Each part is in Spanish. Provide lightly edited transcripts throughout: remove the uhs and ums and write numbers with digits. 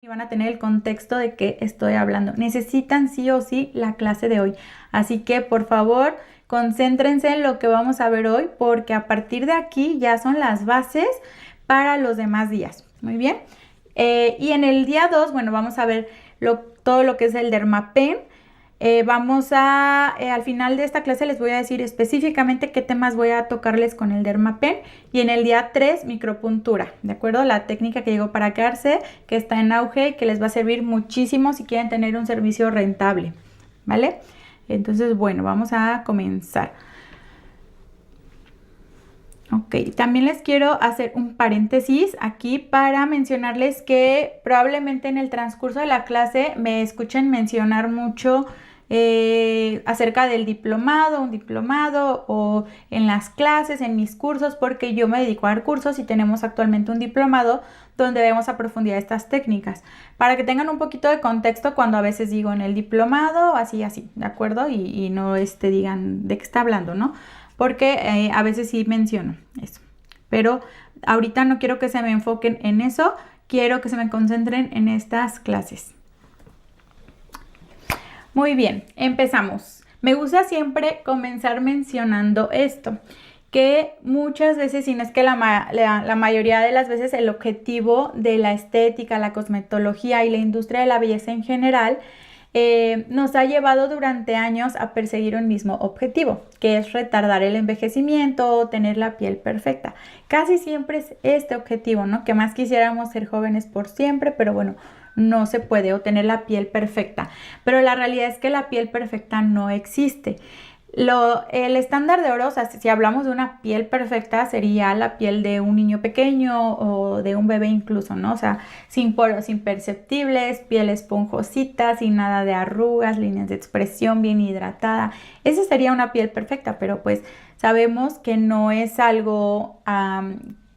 Y van a tener el contexto de qué estoy hablando. Necesitan sí o sí la clase de hoy. Así que por favor, concéntrense en lo que vamos a ver hoy, porque a partir de aquí ya son las bases para los demás días. Muy bien. Y en el día 2, bueno, vamos a ver todo lo que es el Dermapen. Al final de esta clase les voy a decir específicamente qué temas voy a tocarles con el Dermapen. Y en el día 3, micropuntura, ¿de acuerdo? La técnica que llegó para quedarse, que está en auge y que les va a servir muchísimo si quieren tener un servicio rentable, ¿vale? Entonces, bueno, vamos a comenzar. Ok, también les quiero hacer un paréntesis aquí para mencionarles que probablemente en el transcurso de la clase me escuchen mencionar mucho acerca del diplomado, un diplomado o en las clases, en mis cursos, porque yo me dedico a dar cursos y tenemos actualmente un diplomado donde vemos a profundidad estas técnicas, para que tengan un poquito de contexto cuando a veces digo en el diplomado, así, ¿de acuerdo? Y no digan de qué está hablando, ¿no? Porque a veces sí menciono eso, pero ahorita no quiero que se me enfoquen en eso, quiero que se me concentren en estas clases. Muy bien, empezamos. Me gusta siempre comenzar mencionando esto, que muchas veces, si no es que la mayoría de las veces, el objetivo de la estética, la cosmetología y la industria de la belleza en general nos ha llevado durante años a perseguir un mismo objetivo, que es retardar el envejecimiento o tener la piel perfecta. Casi siempre es este objetivo, ¿no? Que más quisiéramos ser jóvenes por siempre, pero bueno, no se puede, o tener la piel perfecta. Pero la realidad es que la piel perfecta no existe. El estándar de oro, o sea, si hablamos de una piel perfecta, sería la piel de un niño pequeño o de un bebé incluso, ¿no? O sea, sin poros imperceptibles, piel esponjosita, sin nada de arrugas, líneas de expresión bien hidratada. Esa sería una piel perfecta, pero pues sabemos que no es algo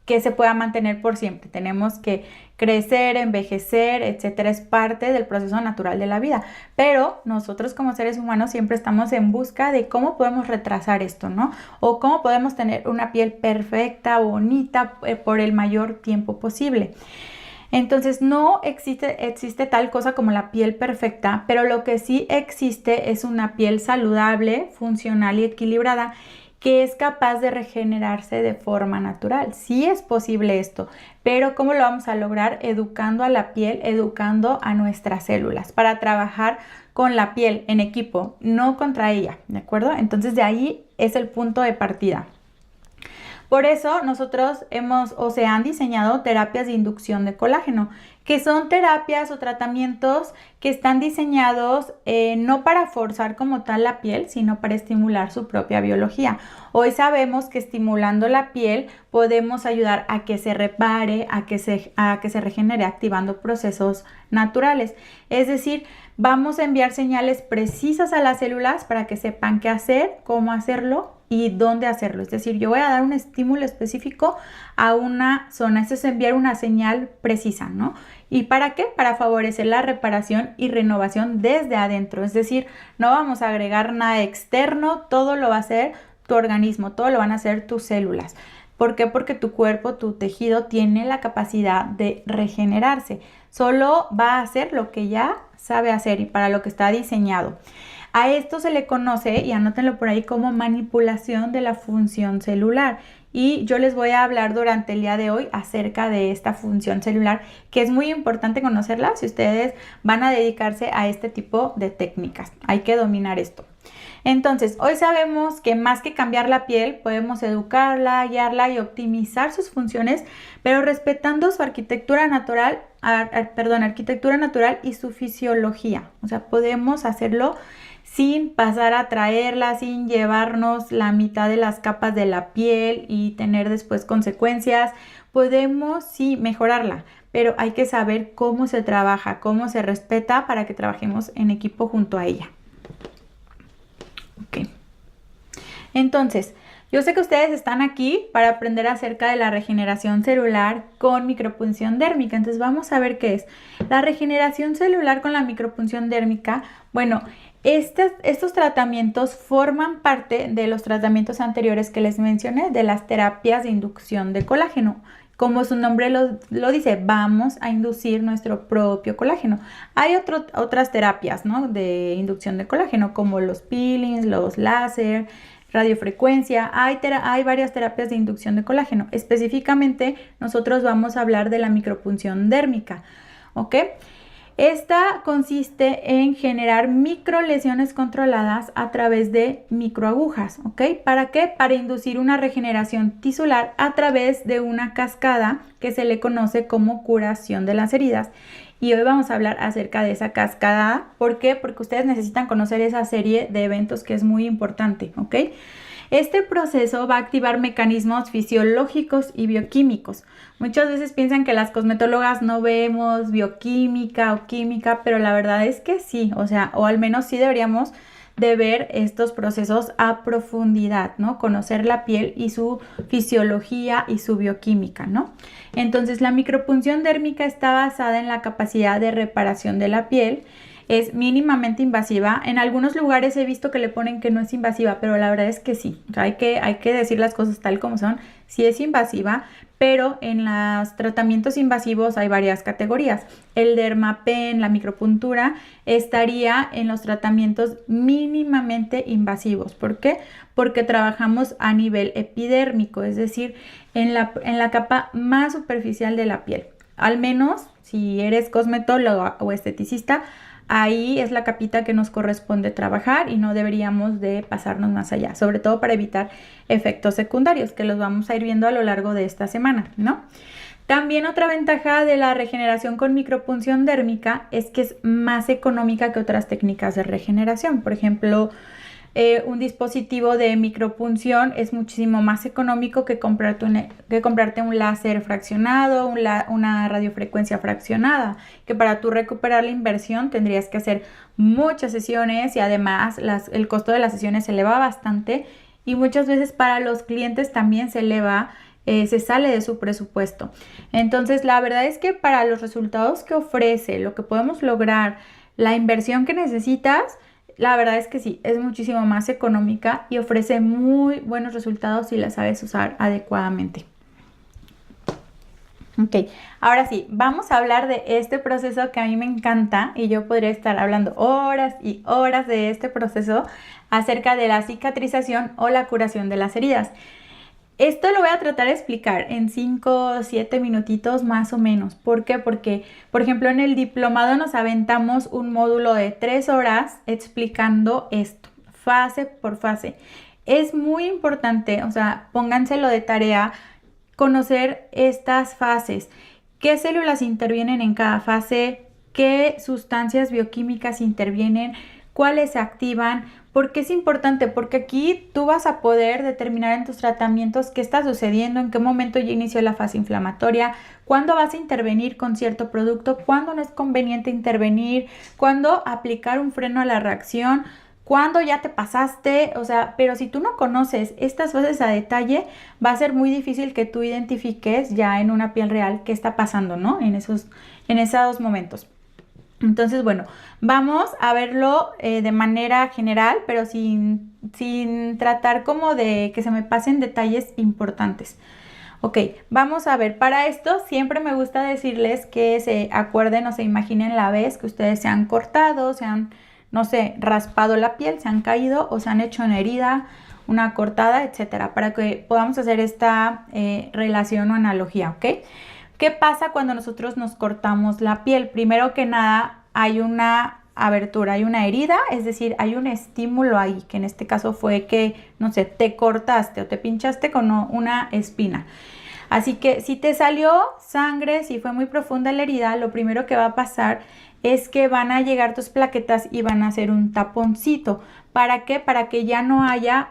que se pueda mantener por siempre. Tenemos que crecer, envejecer, etcétera, es parte del proceso natural de la vida. Pero nosotros como seres humanos siempre estamos en busca de cómo podemos retrasar esto, ¿no? O cómo podemos tener una piel perfecta, bonita, por el mayor tiempo posible. Entonces no existe tal cosa como la piel perfecta, pero lo que sí existe es una piel saludable, funcional y equilibrada, que es capaz de regenerarse de forma natural. Sí es posible esto, pero ¿cómo lo vamos a lograr? Educando a la piel, educando a nuestras células para trabajar con la piel en equipo, no contra ella, ¿de acuerdo? Entonces de ahí es el punto de partida. Por eso nosotros se han diseñado terapias de inducción de colágeno, que son terapias o tratamientos que están diseñados no para forzar como tal la piel, sino para estimular su propia biología. Hoy sabemos que estimulando la piel podemos ayudar a que se repare, a que se regenere, activando procesos naturales. Es decir, vamos a enviar señales precisas a las células para que sepan qué hacer, cómo hacerlo y dónde hacerlo. Es decir, yo voy a dar un estímulo específico a una zona. Esto es enviar una señal precisa, ¿no? ¿Y para qué? Para favorecer la reparación y renovación desde adentro. Es decir, no vamos a agregar nada externo, todo lo va a hacer tu organismo, todo lo van a hacer tus células. ¿Por qué? Porque tu cuerpo, tu tejido tiene la capacidad de regenerarse. Solo va a hacer lo que ya sabe hacer y para lo que está diseñado. A esto se le conoce, y anótenlo por ahí, como manipulación de la función celular. Y yo les voy a hablar durante el día de hoy acerca de esta función celular, que es muy importante conocerla si ustedes van a dedicarse a este tipo de técnicas. Hay que dominar esto. Entonces, hoy sabemos que más que cambiar la piel, podemos educarla, guiarla y optimizar sus funciones, pero respetando su arquitectura natural y su fisiología. O sea, podemos hacerlo sin pasar a traerla, sin llevarnos la mitad de las capas de la piel y tener después consecuencias. Podemos sí mejorarla, pero hay que saber cómo se trabaja, cómo se respeta para que trabajemos en equipo junto a ella. Ok. Entonces, yo sé que ustedes están aquí para aprender acerca de la regeneración celular con micropunción dérmica. Entonces vamos a ver qué es. La regeneración celular con la micropunción dérmica, bueno, estos tratamientos forman parte de los tratamientos anteriores que les mencioné, de las terapias de inducción de colágeno. Como su nombre lo dice, vamos a inducir nuestro propio colágeno. Hay otras terapias, ¿no?, de inducción de colágeno, como los peelings, los láser, radiofrecuencia. Hay varias terapias de inducción de colágeno. Específicamente, nosotros vamos a hablar de la micropunción dérmica, ¿ok? Esta consiste en generar microlesiones controladas a través de microagujas, ¿ok? ¿Para qué? Para inducir una regeneración tisular a través de una cascada que se le conoce como curación de las heridas. Y hoy vamos a hablar acerca de esa cascada. ¿Por qué? Porque ustedes necesitan conocer esa serie de eventos que es muy importante, ¿ok? Este proceso va a activar mecanismos fisiológicos y bioquímicos. Muchas veces piensan que las cosmetólogas no vemos bioquímica o química, pero la verdad es que sí, o al menos sí deberíamos de ver estos procesos a profundidad, ¿no? Conocer la piel y su fisiología y su bioquímica, ¿no? Entonces, la micropunción dérmica está basada en la capacidad de reparación de la piel. Es mínimamente invasiva. En algunos lugares he visto que le ponen que no es invasiva, pero la verdad es que sí. O sea, hay que decir las cosas tal como son. Sí es invasiva, pero en los tratamientos invasivos hay varias categorías. El Dermapen, la micropuntura, estaría en los tratamientos mínimamente invasivos. ¿Por qué? Porque trabajamos a nivel epidérmico, es decir, en la capa más superficial de la piel. Al menos si eres cosmetóloga o esteticista, ahí es la capita que nos corresponde trabajar y no deberíamos de pasarnos más allá, sobre todo para evitar efectos secundarios que los vamos a ir viendo a lo largo de esta semana, ¿no? También otra ventaja de la regeneración con micropunción dérmica es que es más económica que otras técnicas de regeneración. Por ejemplo, un dispositivo de micropunción es muchísimo más económico que comprarte un láser fraccionado, una radiofrecuencia fraccionada, que para tú recuperar la inversión tendrías que hacer muchas sesiones y además el costo de las sesiones se eleva bastante y muchas veces para los clientes también se eleva, se sale de su presupuesto. Entonces, la verdad es que para los resultados que ofrece, lo que podemos lograr, la inversión que necesitas, la verdad es que sí, es muchísimo más económica y ofrece muy buenos resultados si la sabes usar adecuadamente. Ok, ahora sí, vamos a hablar de este proceso que a mí me encanta y yo podría estar hablando horas y horas de este proceso acerca de la cicatrización o la curación de las heridas. Esto lo voy a tratar de explicar en 5 o 7 minutitos más o menos. ¿Por qué? Porque, por ejemplo, en el diplomado nos aventamos un módulo de 3 horas explicando esto, fase por fase. Es muy importante, o sea, pónganselo de tarea, conocer estas fases. ¿Qué células intervienen en cada fase? ¿Qué sustancias bioquímicas intervienen? ¿Cuáles se activan? ¿Por qué es importante? Porque aquí tú vas a poder determinar en tus tratamientos qué está sucediendo, en qué momento ya inició la fase inflamatoria, cuándo vas a intervenir con cierto producto, cuándo no es conveniente intervenir, cuándo aplicar un freno a la reacción, cuándo ya te pasaste, o sea, pero si tú no conoces estas fases a detalle, va a ser muy difícil que tú identifiques ya en una piel real qué está pasando, ¿no? En esos momentos. Entonces, bueno, vamos a verlo de manera general, pero sin tratar como de que se me pasen detalles importantes. Ok, vamos a ver, para esto siempre me gusta decirles que se acuerden o se imaginen la vez que ustedes se han cortado, se han, no sé, raspado la piel, se han caído o se han hecho una herida, una cortada, etcétera, para que podamos hacer esta relación o analogía, ¿ok? ¿Qué pasa cuando nosotros nos cortamos la piel? Primero que nada, hay una abertura, hay una herida, es decir, hay un estímulo ahí, que en este caso fue que, no sé, te cortaste o te pinchaste con una espina. Así que si te salió sangre, si fue muy profunda la herida, lo primero que va a pasar es que van a llegar tus plaquetas y van a hacer un taponcito. ¿Para qué? Para que ya no haya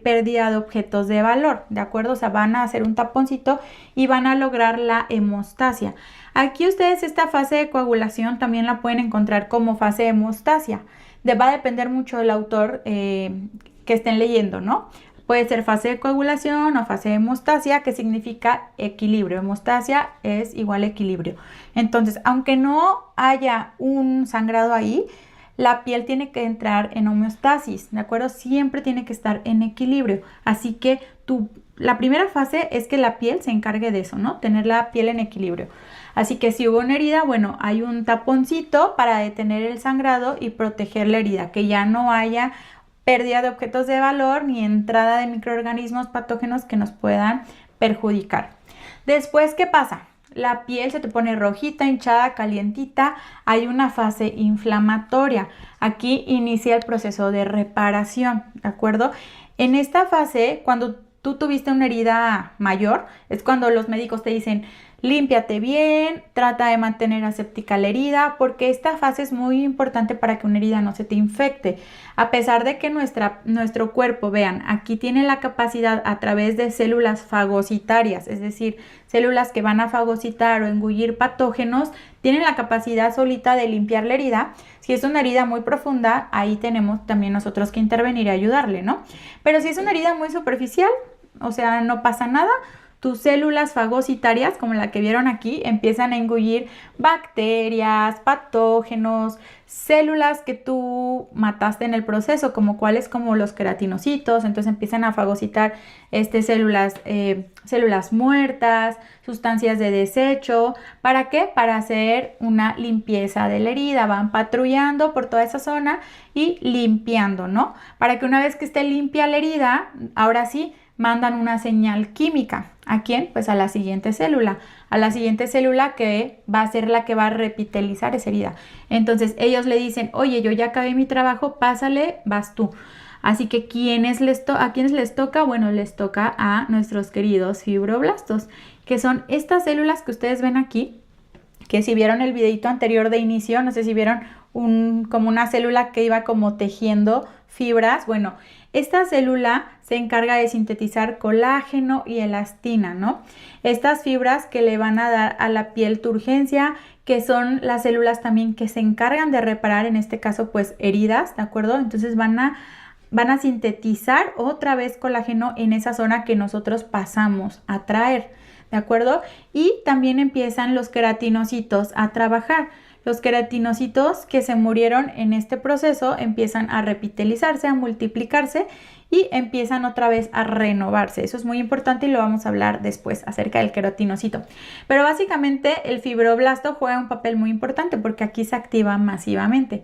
pérdida de objetos de valor, ¿de acuerdo? O sea, van a hacer un taponcito y van a lograr la hemostasia. Aquí ustedes esta fase de coagulación también la pueden encontrar como fase de hemostasia. Va a depender mucho del autor que estén leyendo, ¿no? Puede ser fase de coagulación o fase de hemostasia, que significa equilibrio. Hemostasia es igual a equilibrio. Entonces, aunque no haya un sangrado ahí, la piel tiene que entrar en homeostasis, ¿de acuerdo? Siempre tiene que estar en equilibrio. Así que tu la primera fase es que la piel se encargue de eso, ¿no? Tener la piel en equilibrio. Así que si hubo una herida, bueno, hay un taponcito para detener el sangrado y proteger la herida, que ya no haya pérdida de objetos de valor ni entrada de microorganismos patógenos que nos puedan perjudicar. Después, ¿qué pasa? La piel se te pone rojita, hinchada, calientita, hay una fase inflamatoria. Aquí inicia el proceso de reparación, ¿de acuerdo? En esta fase, cuando tú tuviste una herida mayor, es cuando los médicos te dicen, límpiate bien, trata de mantener aséptica la herida, porque esta fase es muy importante para que una herida no se te infecte. A pesar de que nuestro cuerpo, vean, aquí tiene la capacidad a través de células fagocitarias, es decir, células que van a fagocitar o engullir patógenos, tienen la capacidad solita de limpiar la herida. Si es una herida muy profunda, ahí tenemos también nosotros que intervenir y ayudarle, ¿no? Pero si es una herida muy superficial, o sea, no pasa nada, tus células fagocitarias, como la que vieron aquí, empiezan a engullir bacterias, patógenos, células que tú mataste en el proceso, como cuáles, como los queratinocitos. Entonces empiezan a fagocitar células muertas, sustancias de desecho. ¿Para qué? Para hacer una limpieza de la herida. Van patrullando por toda esa zona y limpiando, ¿no? Para que una vez que esté limpia la herida, ahora sí, mandan una señal química. ¿A quién? Pues a la siguiente célula. A la siguiente célula que va a ser la que va a repitelizar esa herida. Entonces ellos le dicen, oye, yo ya acabé mi trabajo, pásale, vas tú. Así que ¿a quiénes les toca? Bueno, les toca a nuestros queridos fibroblastos, que son estas células que ustedes ven aquí, que si vieron el videito anterior de inicio, no sé si vieron como una célula que iba como tejiendo fibras. Bueno, esta célula se encarga de sintetizar colágeno y elastina, ¿no? Estas fibras que le van a dar a la piel turgencia, que son las células también que se encargan de reparar, en este caso, pues heridas, ¿de acuerdo? Entonces van a sintetizar otra vez colágeno en esa zona que nosotros pasamos a traer, ¿de acuerdo? Y también empiezan los queratinocitos a trabajar. Los queratinocitos que se murieron en este proceso empiezan a repitelizarse, a multiplicarse y empiezan otra vez a renovarse. Eso es muy importante y lo vamos a hablar después acerca del queratinocito. Pero básicamente el fibroblasto juega un papel muy importante porque aquí se activa masivamente.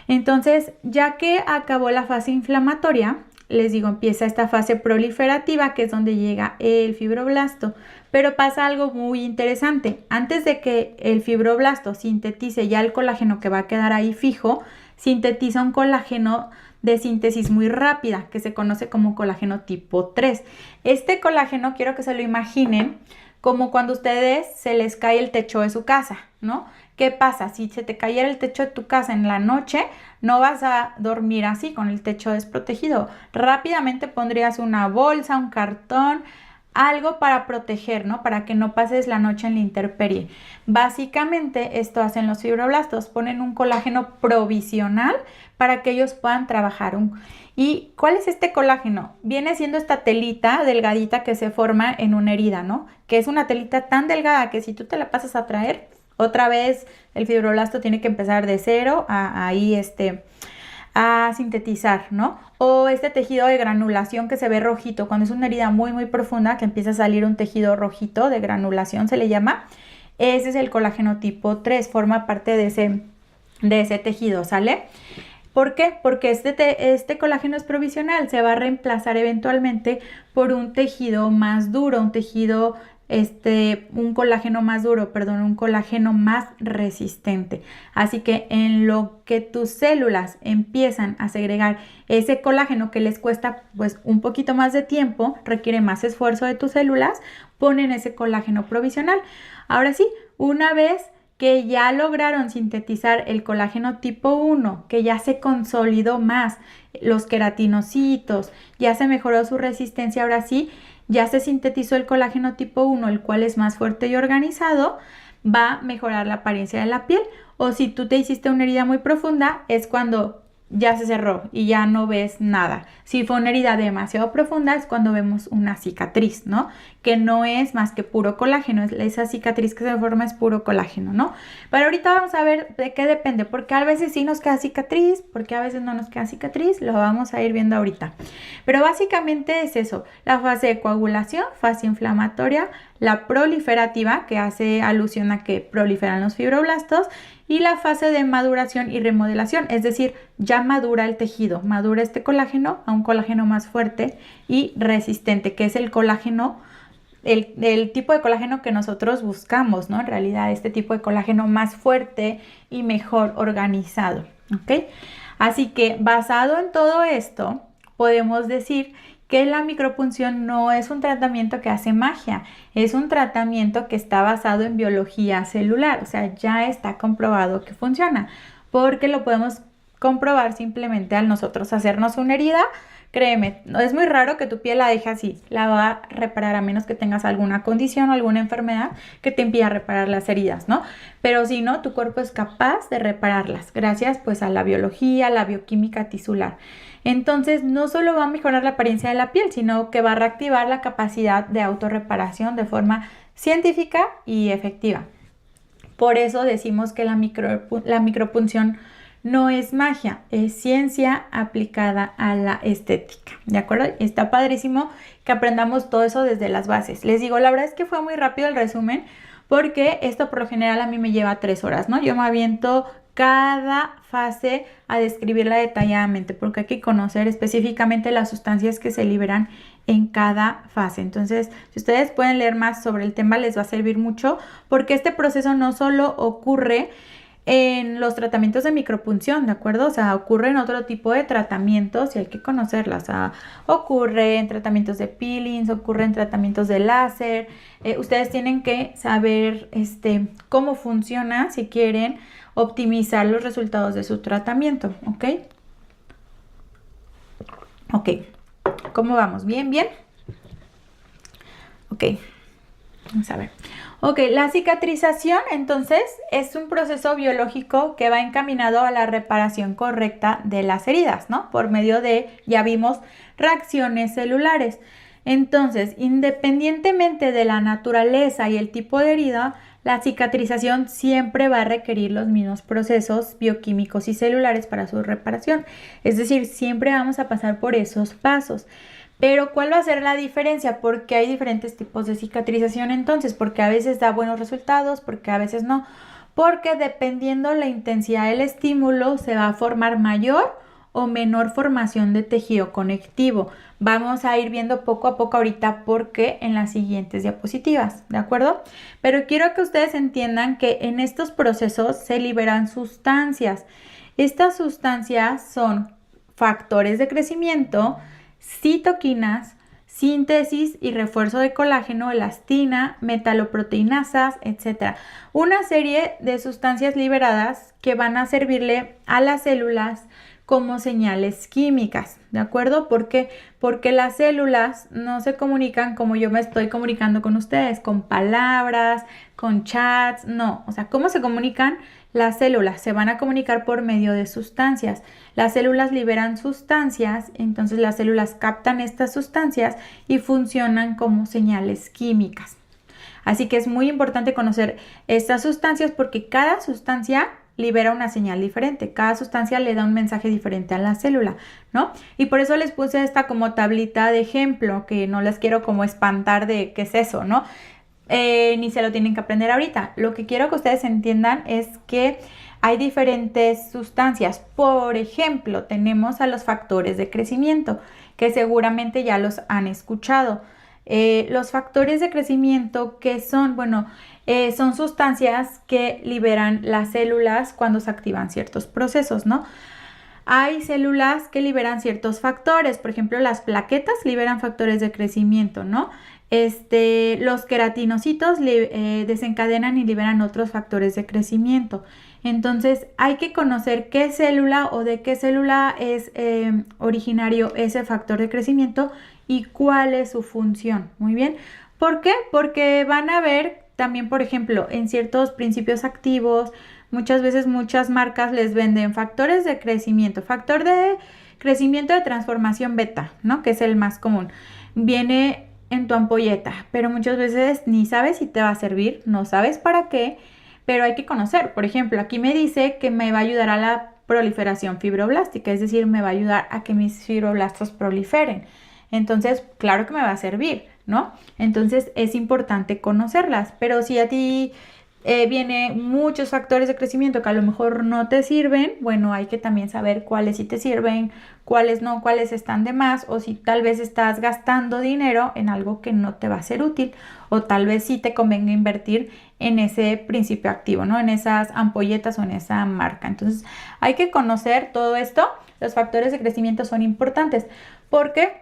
Entonces, ya que acabó la fase inflamatoria, les digo, empieza esta fase proliferativa, que es donde llega el fibroblasto. Pero pasa algo muy interesante. Antes de que el fibroblasto sintetice ya el colágeno que va a quedar ahí fijo, sintetiza un colágeno de síntesis muy rápida, que se conoce como colágeno tipo 3. Este colágeno, quiero que se lo imaginen como cuando a ustedes se les cae el techo de su casa, ¿no? ¿Qué pasa? Si se te cayera el techo de tu casa en la noche, no vas a dormir así con el techo desprotegido. Rápidamente pondrías una bolsa, un cartón, algo para proteger, ¿no? Para que no pases la noche en la intemperie. Básicamente esto hacen los fibroblastos, ponen un colágeno provisional para que ellos puedan trabajar. ¿Y cuál es este colágeno? Viene siendo esta telita delgadita que se forma en una herida, ¿no? Que es una telita tan delgada que si tú te la pasas a traer, otra vez el fibroblasto tiene que empezar de cero a sintetizar, ¿no? O este tejido de granulación que se ve rojito, cuando es una herida muy muy profunda que empieza a salir un tejido rojito de granulación, se le llama. Ese es el colágeno tipo 3, forma parte de ese tejido, ¿sale? ¿Por qué? Porque este colágeno es provisional, se va a reemplazar eventualmente por un tejido más duro, un colágeno más duro, un colágeno más resistente. Así que en lo que tus células empiezan a segregar ese colágeno que les cuesta pues un poquito más de tiempo, requiere más esfuerzo de tus células, ponen ese colágeno provisional. Ahora sí, una vez que ya lograron sintetizar el colágeno tipo 1, que ya se consolidó más los queratinocitos, ya se mejoró su resistencia, ahora sí, ya se sintetizó el colágeno tipo 1, el cual es más fuerte y organizado, va a mejorar la apariencia de la piel. O si tú te hiciste una herida muy profunda, es cuando ya se cerró y ya no ves nada. Si fue una herida demasiado profunda es cuando vemos una cicatriz, ¿no? Que no es más que puro colágeno, esa cicatriz que se forma es puro colágeno, ¿no? Pero ahorita vamos a ver de qué depende, porque a veces sí nos queda cicatriz, porque a veces no nos queda cicatriz, lo vamos a ir viendo ahorita. Pero básicamente es eso, la fase de coagulación, fase inflamatoria, la proliferativa, que hace alusión a que proliferan los fibroblastos, y la fase de maduración y remodelación, es decir, ya madura el tejido, madura este colágeno a un colágeno más fuerte y resistente, que es el colágeno, el tipo de colágeno que nosotros buscamos, ¿no? En realidad, este tipo de colágeno más fuerte y mejor organizado, ¿ok? Así que basado en todo esto, podemos decir que la micropunción no es un tratamiento que hace magia, es un tratamiento que está basado en biología celular, o sea, ya está comprobado que funciona, porque lo podemos comprobar simplemente al nosotros hacernos una herida. Créeme, no es muy raro que tu piel la deje así, la va a reparar a menos que tengas alguna condición o alguna enfermedad que te impida reparar las heridas, ¿no? Pero si no, tu cuerpo es capaz de repararlas gracias pues a la biología, la bioquímica tisular. Entonces, no solo va a mejorar la apariencia de la piel, sino que va a reactivar la capacidad de autorreparación de forma científica y efectiva. Por eso decimos que la micropunción no es magia, es ciencia aplicada a la estética, ¿de acuerdo? Está padrísimo que aprendamos todo eso desde las bases. Les digo, la verdad es que fue muy rápido el resumen, porque esto por lo general a mí me lleva 3 horas, ¿no? Yo me aviento cada fase a describirla detalladamente, porque hay que conocer específicamente las sustancias que se liberan en cada fase. Entonces, si ustedes pueden leer más sobre el tema, les va a servir mucho, porque este proceso no solo ocurre en los tratamientos de micropunción, ¿de acuerdo? O sea, ocurre en otro tipo de tratamientos y hay que conocerlas. O sea, ocurre en tratamientos de peelings, ocurre en tratamientos de láser. Ustedes tienen que saber cómo funciona si quieren optimizar los resultados de su tratamiento, ¿ok? Ok, ¿cómo vamos? ¿Bien, bien? Ok, vamos a ver. Ok, la cicatrización entonces es un proceso biológico que va encaminado a la reparación correcta de las heridas, ¿no? Por medio de, ya vimos, reacciones celulares. Entonces, independientemente de la naturaleza y el tipo de herida, la cicatrización siempre va a requerir los mismos procesos bioquímicos y celulares para su reparación. Es decir, siempre vamos a pasar por esos pasos. Pero ¿cuál va a ser la diferencia? Porque hay diferentes tipos de cicatrización entonces, porque a veces da buenos resultados, porque a veces no. Porque dependiendo la intensidad del estímulo se va a formar mayor o menor formación de tejido conectivo. Vamos a ir viendo poco a poco ahorita porque en las siguientes diapositivas, ¿de acuerdo? Pero quiero que ustedes entiendan que en estos procesos se liberan sustancias. Estas sustancias son factores de crecimiento, citoquinas, síntesis y refuerzo de colágeno, elastina, metaloproteinasas, etc. Una serie de sustancias liberadas que van a servirle a las células como señales químicas, ¿de acuerdo? ¿Por qué? Porque las células no se comunican como yo me estoy comunicando con ustedes, con palabras, con chats, no. O sea, ¿cómo se comunican? Las células se van a comunicar por medio de sustancias. Las células liberan sustancias, entonces las células captan estas sustancias y funcionan como señales químicas. Así que es muy importante conocer estas sustancias porque cada sustancia libera una señal diferente. Cada sustancia le da un mensaje diferente a la célula, ¿no? Y por eso les puse esta como tablita de ejemplo, que no les quiero como espantar de qué es eso, ¿no? Ni se lo tienen que aprender ahorita. Lo que quiero que ustedes entiendan es que hay diferentes sustancias. Por ejemplo, tenemos a los factores de crecimiento, que seguramente ya los han escuchado. Los factores de crecimiento, ¿qué son? Bueno, son sustancias que liberan las células cuando se activan ciertos procesos, ¿no? Hay células que liberan ciertos factores, por ejemplo, las plaquetas liberan factores de crecimiento, ¿no? Los queratinocitos desencadenan y liberan otros factores de crecimiento. Entonces, hay que conocer qué célula o de qué célula es originario ese factor de crecimiento y cuál es su función. Muy bien. ¿Por qué? Porque van a ver también, por ejemplo, en ciertos principios activos, muchas veces muchas marcas les venden factores de crecimiento, factor de crecimiento de transformación beta, ¿no? Que es el más común. Viene en tu ampolleta, pero muchas veces ni sabes si te va a servir, no sabes para qué, pero hay que conocer. Por ejemplo, aquí me dice que me va a ayudar a la proliferación fibroblástica, es decir, me va a ayudar a que mis fibroblastos proliferen. Entonces, claro que me va a servir, ¿no? Entonces, es importante conocerlas, pero si a ti viene muchos factores de crecimiento que a lo mejor no te sirven, bueno, hay que también saber cuáles sí te sirven, cuáles no, cuáles están de más, o si tal vez estás gastando dinero en algo que no te va a ser útil, o tal vez sí te convenga invertir en ese principio activo, ¿no? En esas ampolletas o en esa marca. Entonces, hay que conocer todo esto. Los factores de crecimiento son importantes porque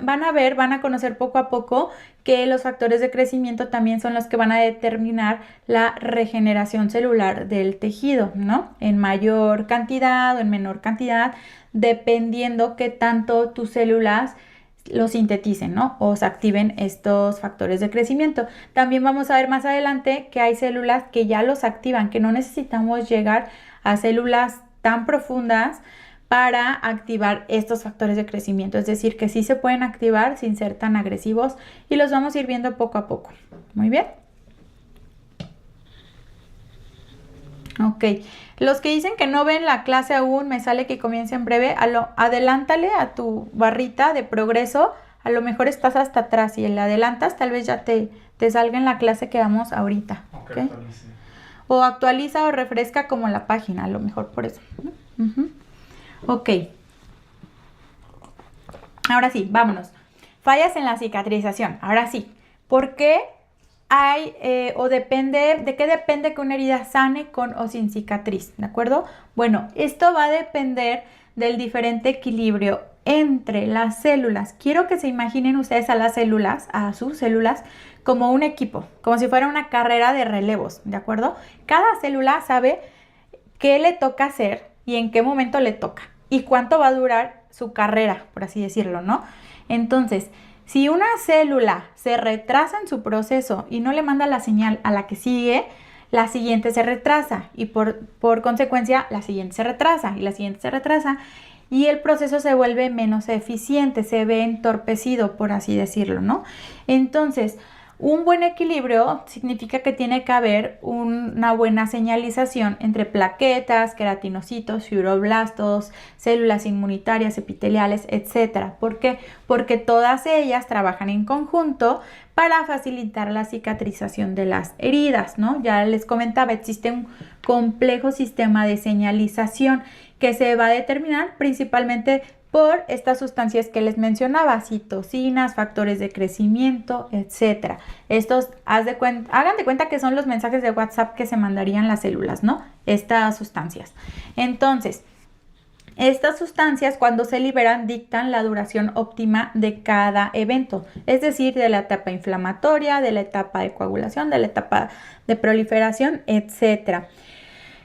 van a conocer poco a poco que los factores de crecimiento también son los que van a determinar la regeneración celular del tejido, ¿no? En mayor cantidad o en menor cantidad, dependiendo qué tanto tus células lo sinteticen, ¿no? O se activen estos factores de crecimiento. También vamos a ver más adelante que hay células que ya los activan, que no necesitamos llegar a células tan profundas para activar estos factores de crecimiento, es decir, que sí se pueden activar sin ser tan agresivos y los vamos a ir viendo poco a poco. Muy bien. Ok, los que dicen que no ven la clase aún, me sale que comience en breve, adelántale a tu barrita de progreso, a lo mejor estás hasta atrás y le adelantas, tal vez ya te salga en la clase que vamos ahorita. Okay. O actualiza o refresca como la página, a lo mejor por eso. Ok, ahora sí, vámonos. Fallas en la cicatrización. Ahora sí, ¿por qué hay de qué depende que una herida sane con o sin cicatriz? ¿De acuerdo? Bueno, esto va a depender del diferente equilibrio entre las células. Quiero que se imaginen ustedes a sus células, como un equipo, como si fuera una carrera de relevos, ¿de acuerdo? Cada célula sabe qué le toca hacer y en qué momento le toca y cuánto va a durar su carrera, por así decirlo, ¿no? Entonces, si una célula se retrasa en su proceso y no le manda la señal a la que sigue, la siguiente se retrasa y por consecuencia la siguiente se retrasa y la siguiente se retrasa y el proceso se vuelve menos eficiente, se ve entorpecido, por así decirlo, ¿no? Entonces, un buen equilibrio significa que tiene que haber una buena señalización entre plaquetas, queratinocitos, fibroblastos, células inmunitarias, epiteliales, etc. ¿Por qué? Porque todas ellas trabajan en conjunto para facilitar la cicatrización de las heridas, ¿no? Ya les comentaba, existe un complejo sistema de señalización que se va a determinar principalmente por estas sustancias que les mencionaba, citocinas, factores de crecimiento, etc. Estos, hagan de cuenta que son los mensajes de WhatsApp que se mandarían las células, ¿no? Estas sustancias. Entonces, estas sustancias cuando se liberan dictan la duración óptima de cada evento, es decir, de la etapa inflamatoria, de la etapa de coagulación, de la etapa de proliferación, etc.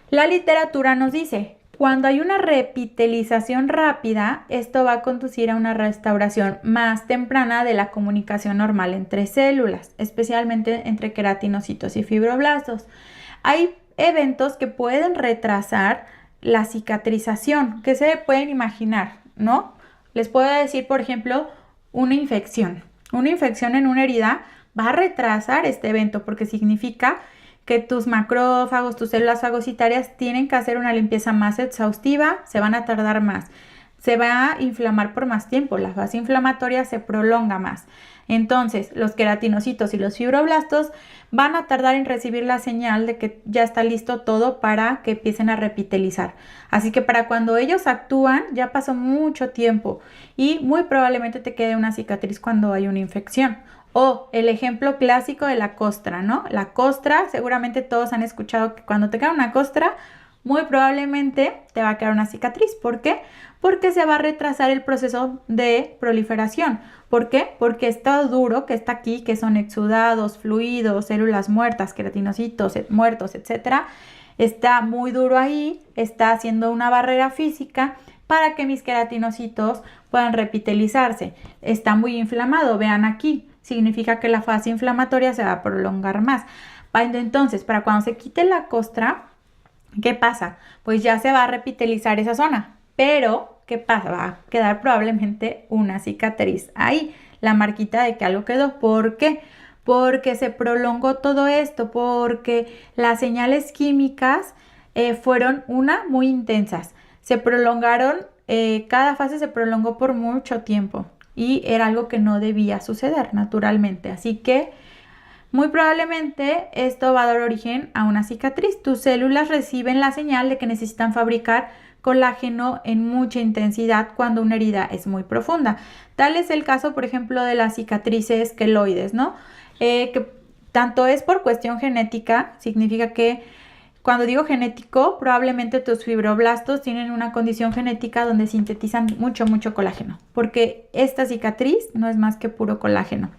La literatura nos dice, cuando hay una repitelización rápida, esto va a conducir a una restauración más temprana de la comunicación normal entre células, especialmente entre queratinocitos y fibroblastos. Hay eventos que pueden retrasar la cicatrización, que se pueden imaginar, ¿no? Les puedo decir, por ejemplo, una infección. Una infección en una herida va a retrasar este evento porque significa que tus macrófagos, tus células fagocitarias tienen que hacer una limpieza más exhaustiva, se van a tardar más, se va a inflamar por más tiempo, la fase inflamatoria se prolonga más. Entonces, los queratinocitos y los fibroblastos van a tardar en recibir la señal de que ya está listo todo para que empiecen a repitelizar. Así que para cuando ellos actúan, ya pasó mucho tiempo y muy probablemente te quede una cicatriz cuando hay una infección. O el ejemplo clásico de la costra, ¿no? La costra, seguramente todos han escuchado que cuando te queda una costra, muy probablemente te va a quedar una cicatriz. ¿Por qué? Porque se va a retrasar el proceso de proliferación. ¿Por qué? Porque está duro que está aquí, que son exudados, fluidos, células muertas, queratinocitos muertos, etcétera. Está muy duro ahí, está haciendo una barrera física para que mis queratinocitos puedan repitelizarse. Está muy inflamado, vean aquí. Significa que la fase inflamatoria se va a prolongar más. Entonces, para cuando se quite la costra, ¿qué pasa? Pues ya se va a repitelizar esa zona, pero ¿qué pasa? Va a quedar probablemente una cicatriz ahí, la marquita de que algo quedó. ¿Por qué? Porque se prolongó todo esto, porque las señales químicas fueron muy intensas, se prolongaron, cada fase se prolongó por mucho tiempo y era algo que no debía suceder naturalmente, así que muy probablemente esto va a dar origen a una cicatriz. Tus células reciben la señal de que necesitan fabricar colágeno en mucha intensidad cuando una herida es muy profunda. Tal es el caso, por ejemplo, de las cicatrices queloides, ¿no? Que tanto es por cuestión genética, significa que cuando digo genético, probablemente tus fibroblastos tienen una condición genética donde sintetizan mucho colágeno, porque esta cicatriz no es más que puro colágeno.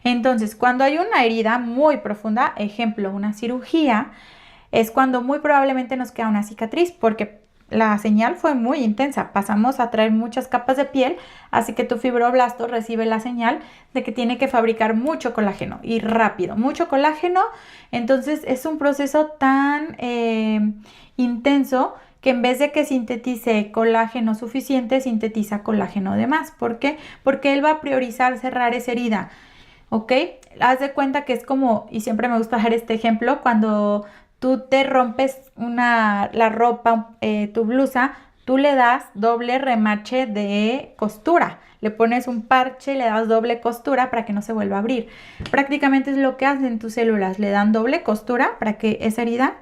Entonces, cuando hay una herida muy profunda, ejemplo, una cirugía, es cuando muy probablemente nos queda una cicatriz, porque la señal fue muy intensa. Pasamos a traer muchas capas de piel, así que tu fibroblasto recibe la señal de que tiene que fabricar mucho colágeno y rápido, mucho colágeno. Entonces es un proceso tan intenso que en vez de que sintetice colágeno suficiente, sintetiza colágeno de más. ¿Por qué? Porque él va a priorizar cerrar esa herida. ¿Ok? Haz de cuenta que es como, y siempre me gusta dar este ejemplo, cuando tú te rompes la ropa, tu blusa, tú le das doble remache de costura. Le pones un parche, le das doble costura para que no se vuelva a abrir. Prácticamente es lo que hacen tus células, le dan doble costura para que esa herida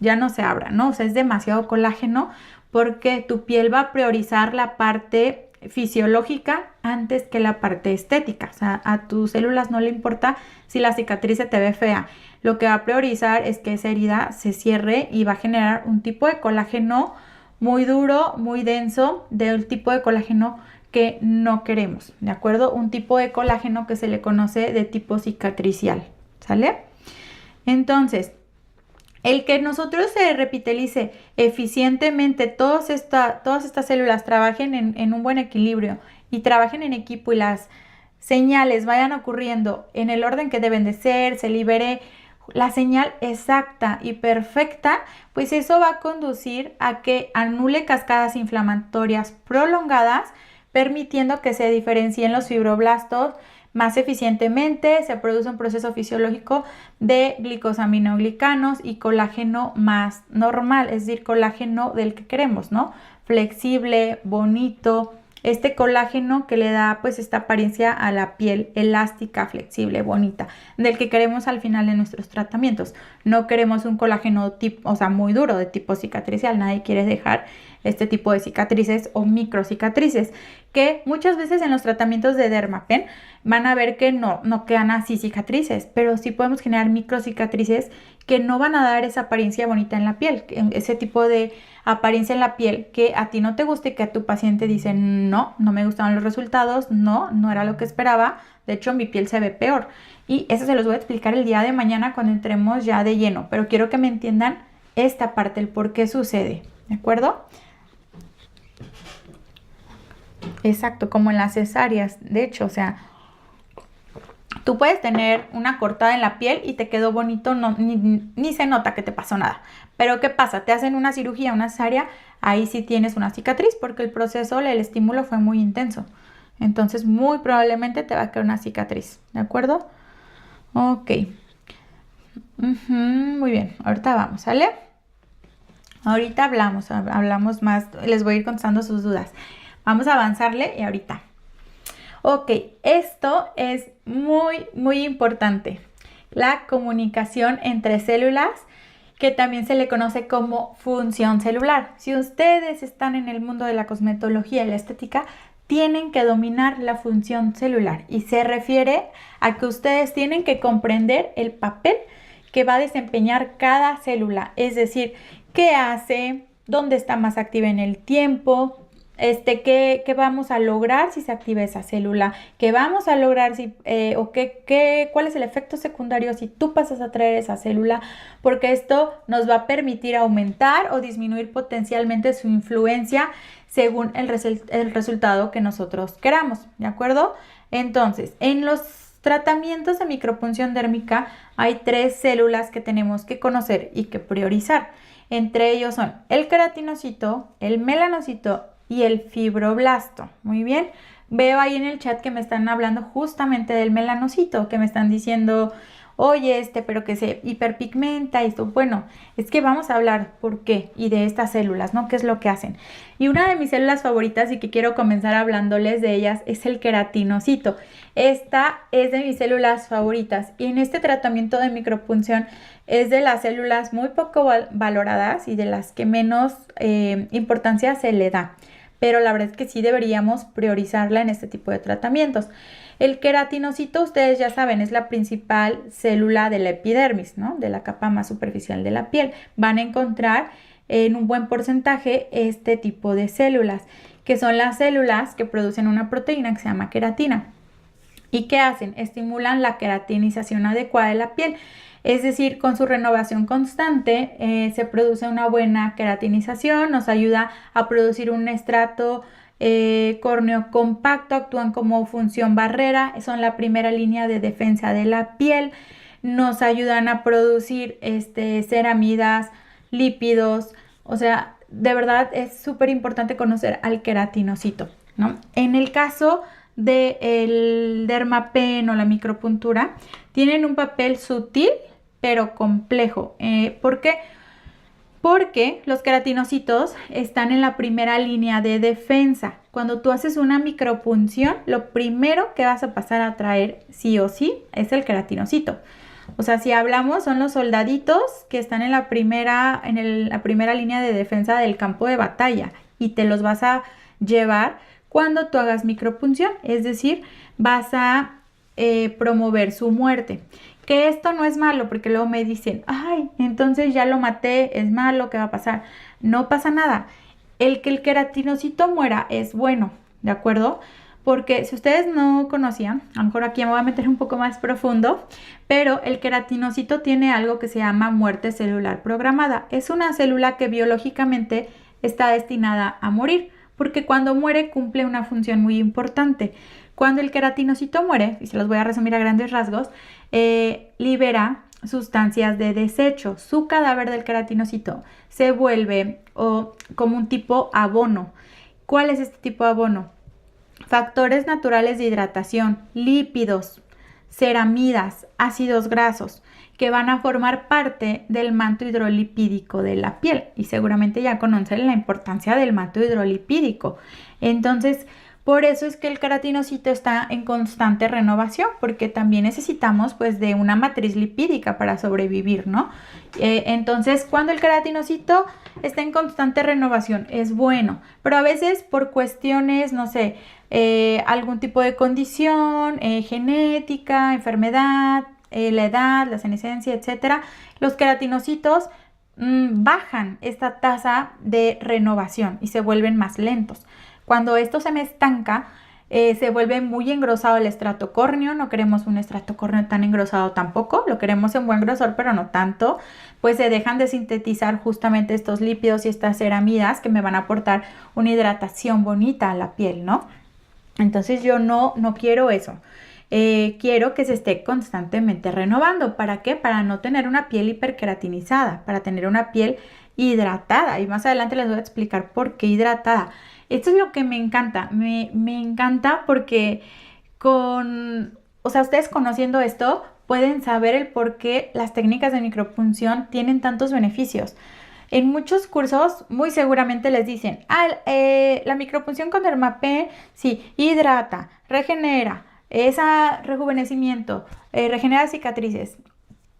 ya no se abra, ¿no? O sea, es demasiado colágeno porque tu piel va a priorizar la parte fisiológica antes que la parte estética. O sea, a tus células no le importa si la cicatriz se te ve fea. Lo que va a priorizar es que esa herida se cierre y va a generar un tipo de colágeno muy duro, muy denso, del tipo de colágeno que no queremos, ¿de acuerdo? Un tipo de colágeno que se le conoce de tipo cicatricial, ¿sale? Entonces, el que nosotros se repitelice eficientemente, todas estas células trabajen en un buen equilibrio y trabajen en equipo y las señales vayan ocurriendo en el orden que deben de ser, se libere la señal exacta y perfecta, pues eso va a conducir a que anule cascadas inflamatorias prolongadas, permitiendo que se diferencien los fibroblastos más eficientemente, se produce un proceso fisiológico de glicosaminoglicanos y colágeno más normal, es decir, colágeno del que queremos, ¿no? Flexible, bonito, este colágeno que le da pues esta apariencia a la piel elástica, flexible, bonita, del que queremos al final de nuestros tratamientos. No queremos un colágeno tipo, o sea, muy duro de tipo cicatricial, nadie quiere dejar este tipo de cicatrices o microcicatrices, que muchas veces en los tratamientos de Dermapen van a ver que no quedan así cicatrices, pero sí podemos generar microcicatrices que no van a dar esa apariencia bonita en la piel, ese tipo de apariencia en la piel que a ti no te gusta y que a tu paciente dice no me gustaron los resultados, no era lo que esperaba, de hecho mi piel se ve peor. Y eso se los voy a explicar el día de mañana cuando entremos ya de lleno, pero quiero que me entiendan esta parte, el por qué sucede, ¿de acuerdo? Exacto, como en las cesáreas, de hecho, o sea, tú puedes tener una cortada en la piel y te quedó bonito, ni se nota que te pasó nada. Pero ¿qué pasa? Te hacen una cirugía, una cesárea, ahí sí tienes una cicatriz porque el proceso, el estímulo fue muy intenso. Entonces, muy probablemente te va a quedar una cicatriz, ¿de acuerdo? Ok. Muy bien, ahorita vamos, ¿sale? Ahorita hablamos más, les voy a ir contestando sus dudas. Vamos a avanzarle y ahorita. Ok, esto es muy importante. La comunicación entre células, que también se le conoce como función celular. Si ustedes están en el mundo de la cosmetología y la estética, tienen que dominar la función celular. Y se refiere a que ustedes tienen que comprender el papel que va a desempeñar cada célula. Es decir, qué hace, dónde está más activa en el tiempo, qué vamos a lograr si se activa esa célula, qué vamos a lograr cuál es el efecto secundario si tú pasas a traer esa célula, porque esto nos va a permitir aumentar o disminuir potencialmente su influencia según el resultado que nosotros queramos, ¿de acuerdo? Entonces, en los tratamientos de micropunción dérmica hay 3 células que tenemos que conocer y que priorizar. Entre ellos son el queratinocito, el melanocito y el fibroblasto. Muy bien. Veo ahí en el chat que me están hablando justamente del melanocito, que me están diciendo, oye, pero que se hiperpigmenta y esto. Bueno, es que vamos a hablar por qué y de estas células, ¿no? ¿Qué es lo que hacen? Y una de mis células favoritas y que quiero comenzar hablándoles de ellas es el queratinocito. Esta es de mis células favoritas y en este tratamiento de micropunción es de las células muy poco valoradas y de las que menos importancia se le da. Pero la verdad es que sí deberíamos priorizarla en este tipo de tratamientos. El queratinocito, ustedes ya saben, es la principal célula de la epidermis, ¿no? De la capa más superficial de la piel. Van a encontrar en un buen porcentaje este tipo de células, que son las células que producen una proteína que se llama queratina. ¿Y qué hacen? Estimulan la queratinización adecuada de la piel. Es decir, con su renovación constante se produce una buena queratinización, nos ayuda a producir un estrato córneo compacto, actúan como función barrera, son la primera línea de defensa de la piel, nos ayudan a producir ceramidas, lípidos, o sea, de verdad es súper importante conocer al queratinocito, ¿no? En el caso del dermapen o la micropuntura, tienen un papel sutil pero complejo. ¿Por qué? Porque los queratinocitos están en la primera línea de defensa. Cuando tú haces una micropunción, lo primero que vas a pasar a traer sí o sí es el queratinocito. O sea, si hablamos, son los soldaditos que están en la primera línea de defensa del campo de batalla y te los vas a llevar cuando tú hagas micropunción. Es decir, vas a promover su muerte. Que esto no es malo, porque luego me dicen, ay, entonces ya lo maté, es malo, ¿qué va a pasar? No pasa nada. El que el queratinocito muera es bueno, ¿de acuerdo? Porque si ustedes no conocían, a lo mejor aquí me voy a meter un poco más profundo, pero el queratinocito tiene algo que se llama muerte celular programada. Es una célula que biológicamente está destinada a morir, porque cuando muere cumple una función muy importante. Cuando el queratinocito muere, y se los voy a resumir a grandes rasgos, libera sustancias de desecho. Su cadáver del queratinocito se vuelve como un tipo abono. ¿Cuál es este tipo de abono? Factores naturales de hidratación, lípidos, ceramidas, ácidos grasos, que van a formar parte del manto hidrolipídico de la piel. Y seguramente ya conocen la importancia del manto hidrolipídico. Entonces, por eso es que el queratinocito está en constante renovación, porque también necesitamos pues de una matriz lipídica para sobrevivir, ¿no? Entonces, cuando el queratinocito está en constante renovación es bueno, pero a veces por cuestiones, no sé, algún tipo de condición genética, enfermedad, la edad, la senescencia, etcétera, los queratinocitos bajan esta tasa de renovación y se vuelven más lentos. Cuando esto se me estanca, se vuelve muy engrosado el estrato córneo. No queremos un estrato córneo tan engrosado tampoco, lo queremos en buen grosor, pero no tanto. Pues se dejan de sintetizar justamente estos lípidos y estas ceramidas que me van a aportar una hidratación bonita a la piel, ¿no? Entonces yo no quiero eso. Quiero que se esté constantemente renovando. ¿Para qué? Para no tener una piel hiperqueratinizada, para tener una piel hidratada. Y más adelante les voy a explicar por qué hidratada. Esto es lo que me encanta. Me encanta porque ustedes conociendo esto pueden saber el por qué las técnicas de micropunción tienen tantos beneficios. En muchos cursos muy seguramente les dicen, la micropunción con dermapen, sí, hidrata, regenera, rejuvenecimiento, regenera cicatrices.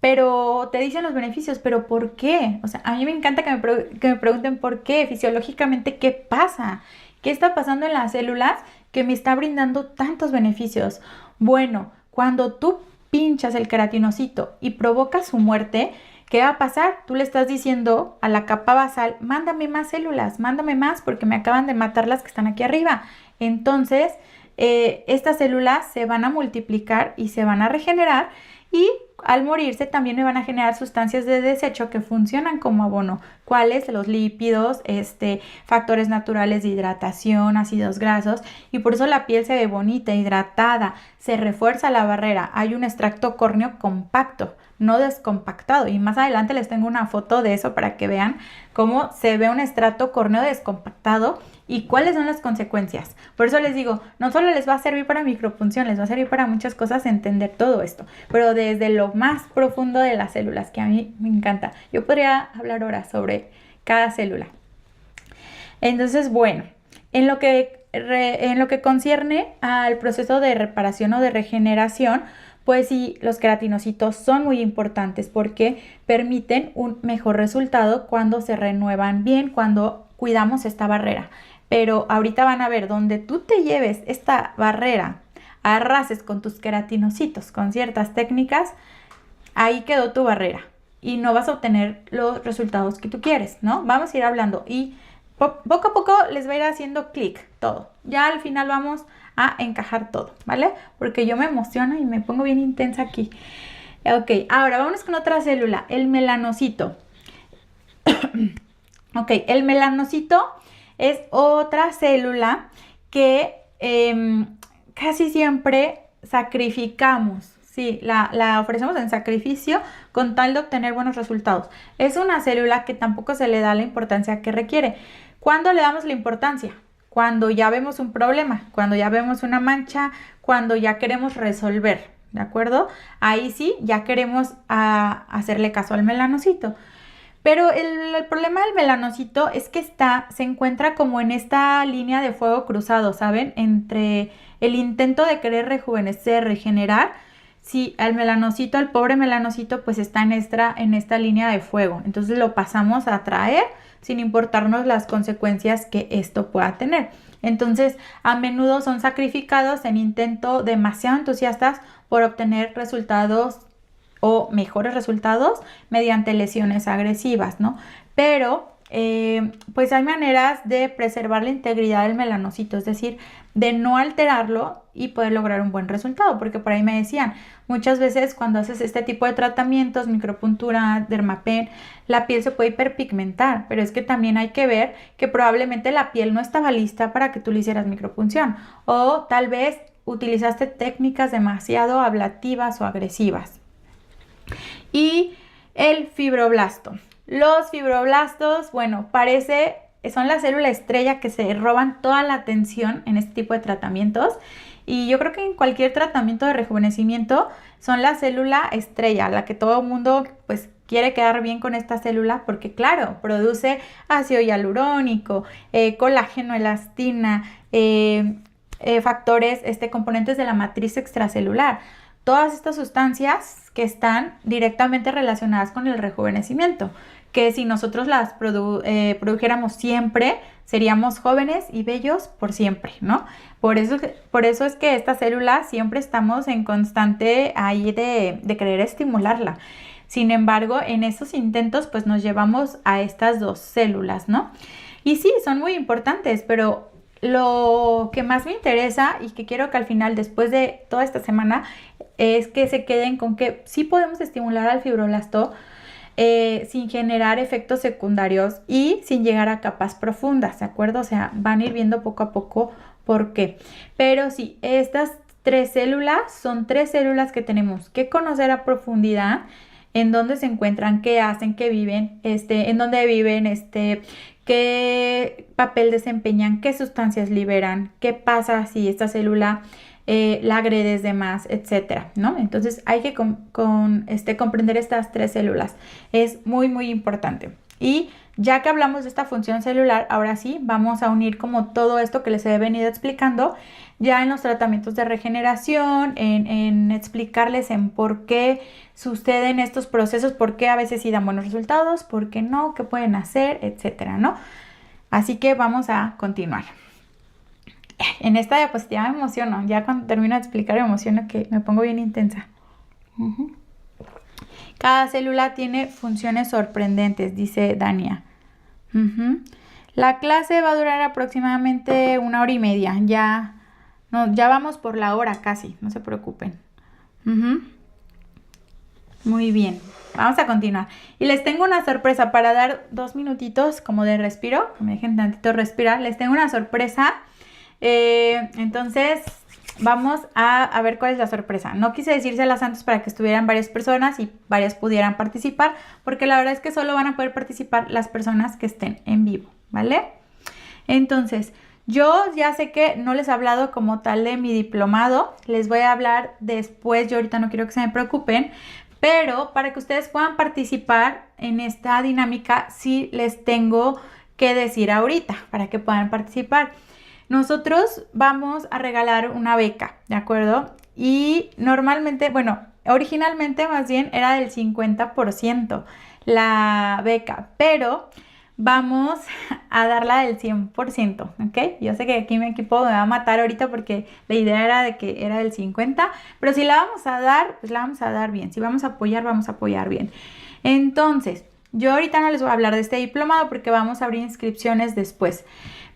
Pero te dicen los beneficios, ¿pero por qué? O sea, a mí me encanta que me pregunten por qué, fisiológicamente, ¿qué pasa? ¿Qué está pasando en las células que me está brindando tantos beneficios? Bueno, cuando tú pinchas el queratinocito y provocas su muerte, ¿qué va a pasar? Tú le estás diciendo a la capa basal, mándame más células, mándame más porque me acaban de matar las que están aquí arriba. Entonces, estas células se van a multiplicar y se van a regenerar y al morirse también me van a generar sustancias de desecho que funcionan como abono. ¿Cuáles? Los lípidos, factores naturales de hidratación, ácidos grasos, y por eso la piel se ve bonita, hidratada, se refuerza la barrera. Hay un extracto córneo compacto, no descompactado, y más adelante les tengo una foto de eso para que vean cómo se ve un estrato córneo descompactado y cuáles son las consecuencias. Por eso les digo, no solo les va a servir para micropunción, les va a servir para muchas cosas entender todo esto, pero desde lo más profundo de las células, que a mí me encanta. Yo podría hablar horas sobre cada célula. Entonces, bueno, en lo que concierne al proceso de reparación o de regeneración, pues sí, los queratinocitos son muy importantes porque permiten un mejor resultado cuando se renuevan bien, cuando cuidamos esta barrera. Pero ahorita van a ver, donde tú te lleves esta barrera, arrases con tus queratinocitos, con ciertas técnicas, ahí quedó tu barrera y no vas a obtener los resultados que tú quieres, ¿no? Vamos a ir hablando y poco a poco les va a ir haciendo clic todo. Ya al final vamos a encajar todo, ¿vale? Porque yo me emociono y me pongo bien intensa aquí. Ok, ahora vámonos con otra célula, el melanocito. Ok, el melanocito es otra célula que casi siempre sacrificamos. Sí, la ofrecemos en sacrificio con tal de obtener buenos resultados. Es una célula que tampoco se le da la importancia que requiere. ¿Cuándo le damos la importancia? Cuando ya vemos un problema, cuando ya vemos una mancha, cuando ya queremos resolver, ¿de acuerdo? Ahí sí, ya queremos hacerle caso al melanocito. Pero el problema del melanocito es que se encuentra como en esta línea de fuego cruzado, ¿saben? Entre el intento de querer rejuvenecer, regenerar. Sí, el pobre melanocito, pues está en esta línea de fuego. Entonces lo pasamos a traer sin importarnos las consecuencias que esto pueda tener. Entonces, a menudo son sacrificados en intento demasiado entusiastas por obtener resultados o mejores resultados mediante lesiones agresivas, ¿no? Pero pues hay maneras de preservar la integridad del melanocito, es decir, de no alterarlo y poder lograr un buen resultado, porque por ahí me decían, muchas veces cuando haces este tipo de tratamientos, micropuntura, dermapen, la piel se puede hiperpigmentar, pero es que también hay que ver que probablemente la piel no estaba lista para que tú le hicieras micropunción, o tal vez utilizaste técnicas demasiado ablativas o agresivas. Y el fibroblasto. Los fibroblastos, bueno, son la célula estrella que se roban toda la atención en este tipo de tratamientos. Y yo creo que en cualquier tratamiento de rejuvenecimiento son la célula estrella, la que todo el mundo pues quiere quedar bien con esta célula porque claro, produce ácido hialurónico, colágeno, elastina, factores, componentes de la matriz extracelular. Todas estas sustancias que están directamente relacionadas con el rejuvenecimiento, que si nosotros las produjéramos siempre, seríamos jóvenes y bellos por siempre, ¿no? Por eso es que esta célula siempre estamos en constante ahí de querer estimularla. Sin embargo, en esos intentos pues nos llevamos a estas dos células, ¿no? Y sí, son muy importantes, pero lo que más me interesa y que quiero que al final, después de toda esta semana, es que se queden con que sí podemos estimular al fibroblasto sin generar efectos secundarios y sin llegar a capas profundas, ¿de acuerdo? O sea, van a ir viendo poco a poco por qué. Pero sí, estas 3 células son 3 células que tenemos que conocer a profundidad, en dónde se encuentran, qué hacen, qué viven, en dónde viven, qué papel desempeñan, qué sustancias liberan, qué pasa si esta célula la agredes de más, etcétera, ¿no? Entonces hay que comprender estas 3 células. Es muy, muy importante. Y ya que hablamos de esta función celular, ahora sí, vamos a unir como todo esto que les he venido explicando ya en los tratamientos de regeneración, en explicarles en por qué suceden estos procesos, por qué a veces sí dan buenos resultados, por qué no, qué pueden hacer, etcétera, ¿no? Así que vamos a continuar. En esta diapositiva me emociono, ya cuando termino de explicar me emociono que me pongo bien intensa. Cada célula tiene funciones sorprendentes, dice Dania. La clase va a durar aproximadamente 1 hora y media, ya vamos por la hora casi, no se preocupen. Muy bien, vamos a continuar. Y les tengo una sorpresa para dar 2 minutitos como de respiro, que me dejen tantito respirar. Les tengo una sorpresa. Entonces, vamos a ver cuál es la sorpresa. No quise decírselas antes para que estuvieran varias personas y varias pudieran participar, porque la verdad es que solo van a poder participar las personas que estén en vivo, ¿vale? Entonces, yo ya sé que no les he hablado como tal de mi diplomado, les voy a hablar después, yo ahorita no quiero que se me preocupen, pero para que ustedes puedan participar en esta dinámica, sí les tengo que decir ahorita, para que puedan participar. Nosotros vamos a regalar una beca, ¿de acuerdo? Y normalmente, bueno, originalmente más bien era del 50% la beca, pero vamos a darla del 100%, ¿ok? Yo sé que aquí mi equipo me va a matar ahorita porque la idea era de que era del 50%, pero si la vamos a dar, pues la vamos a dar bien. Si vamos a apoyar bien. Entonces, yo ahorita no les voy a hablar de este diplomado porque vamos a abrir inscripciones después.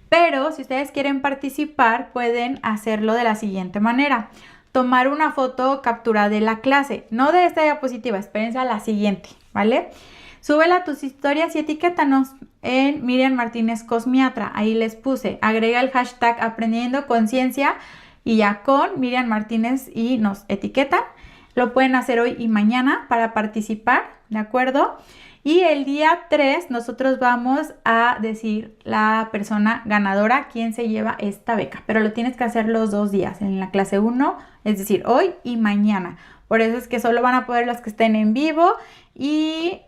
Pero si ustedes quieren participar, pueden hacerlo de la siguiente manera. Tomar una foto captura de la clase, no de esta diapositiva, espérense a la siguiente, ¿vale? Súbela a tus historias y etiquétanos en Miriam Martínez Cosmiatra. Ahí les puse, agrega el hashtag aprendiendo conciencia y ya con Miriam Martínez y nos etiquetan. Lo pueden hacer hoy y mañana para participar, ¿de acuerdo? Y el día 3 nosotros vamos a decir la persona ganadora, quién se lleva esta beca. Pero lo tienes que hacer los 2 días, en la clase 1, es decir, hoy y mañana. Por eso es que solo van a poder los que estén en vivo y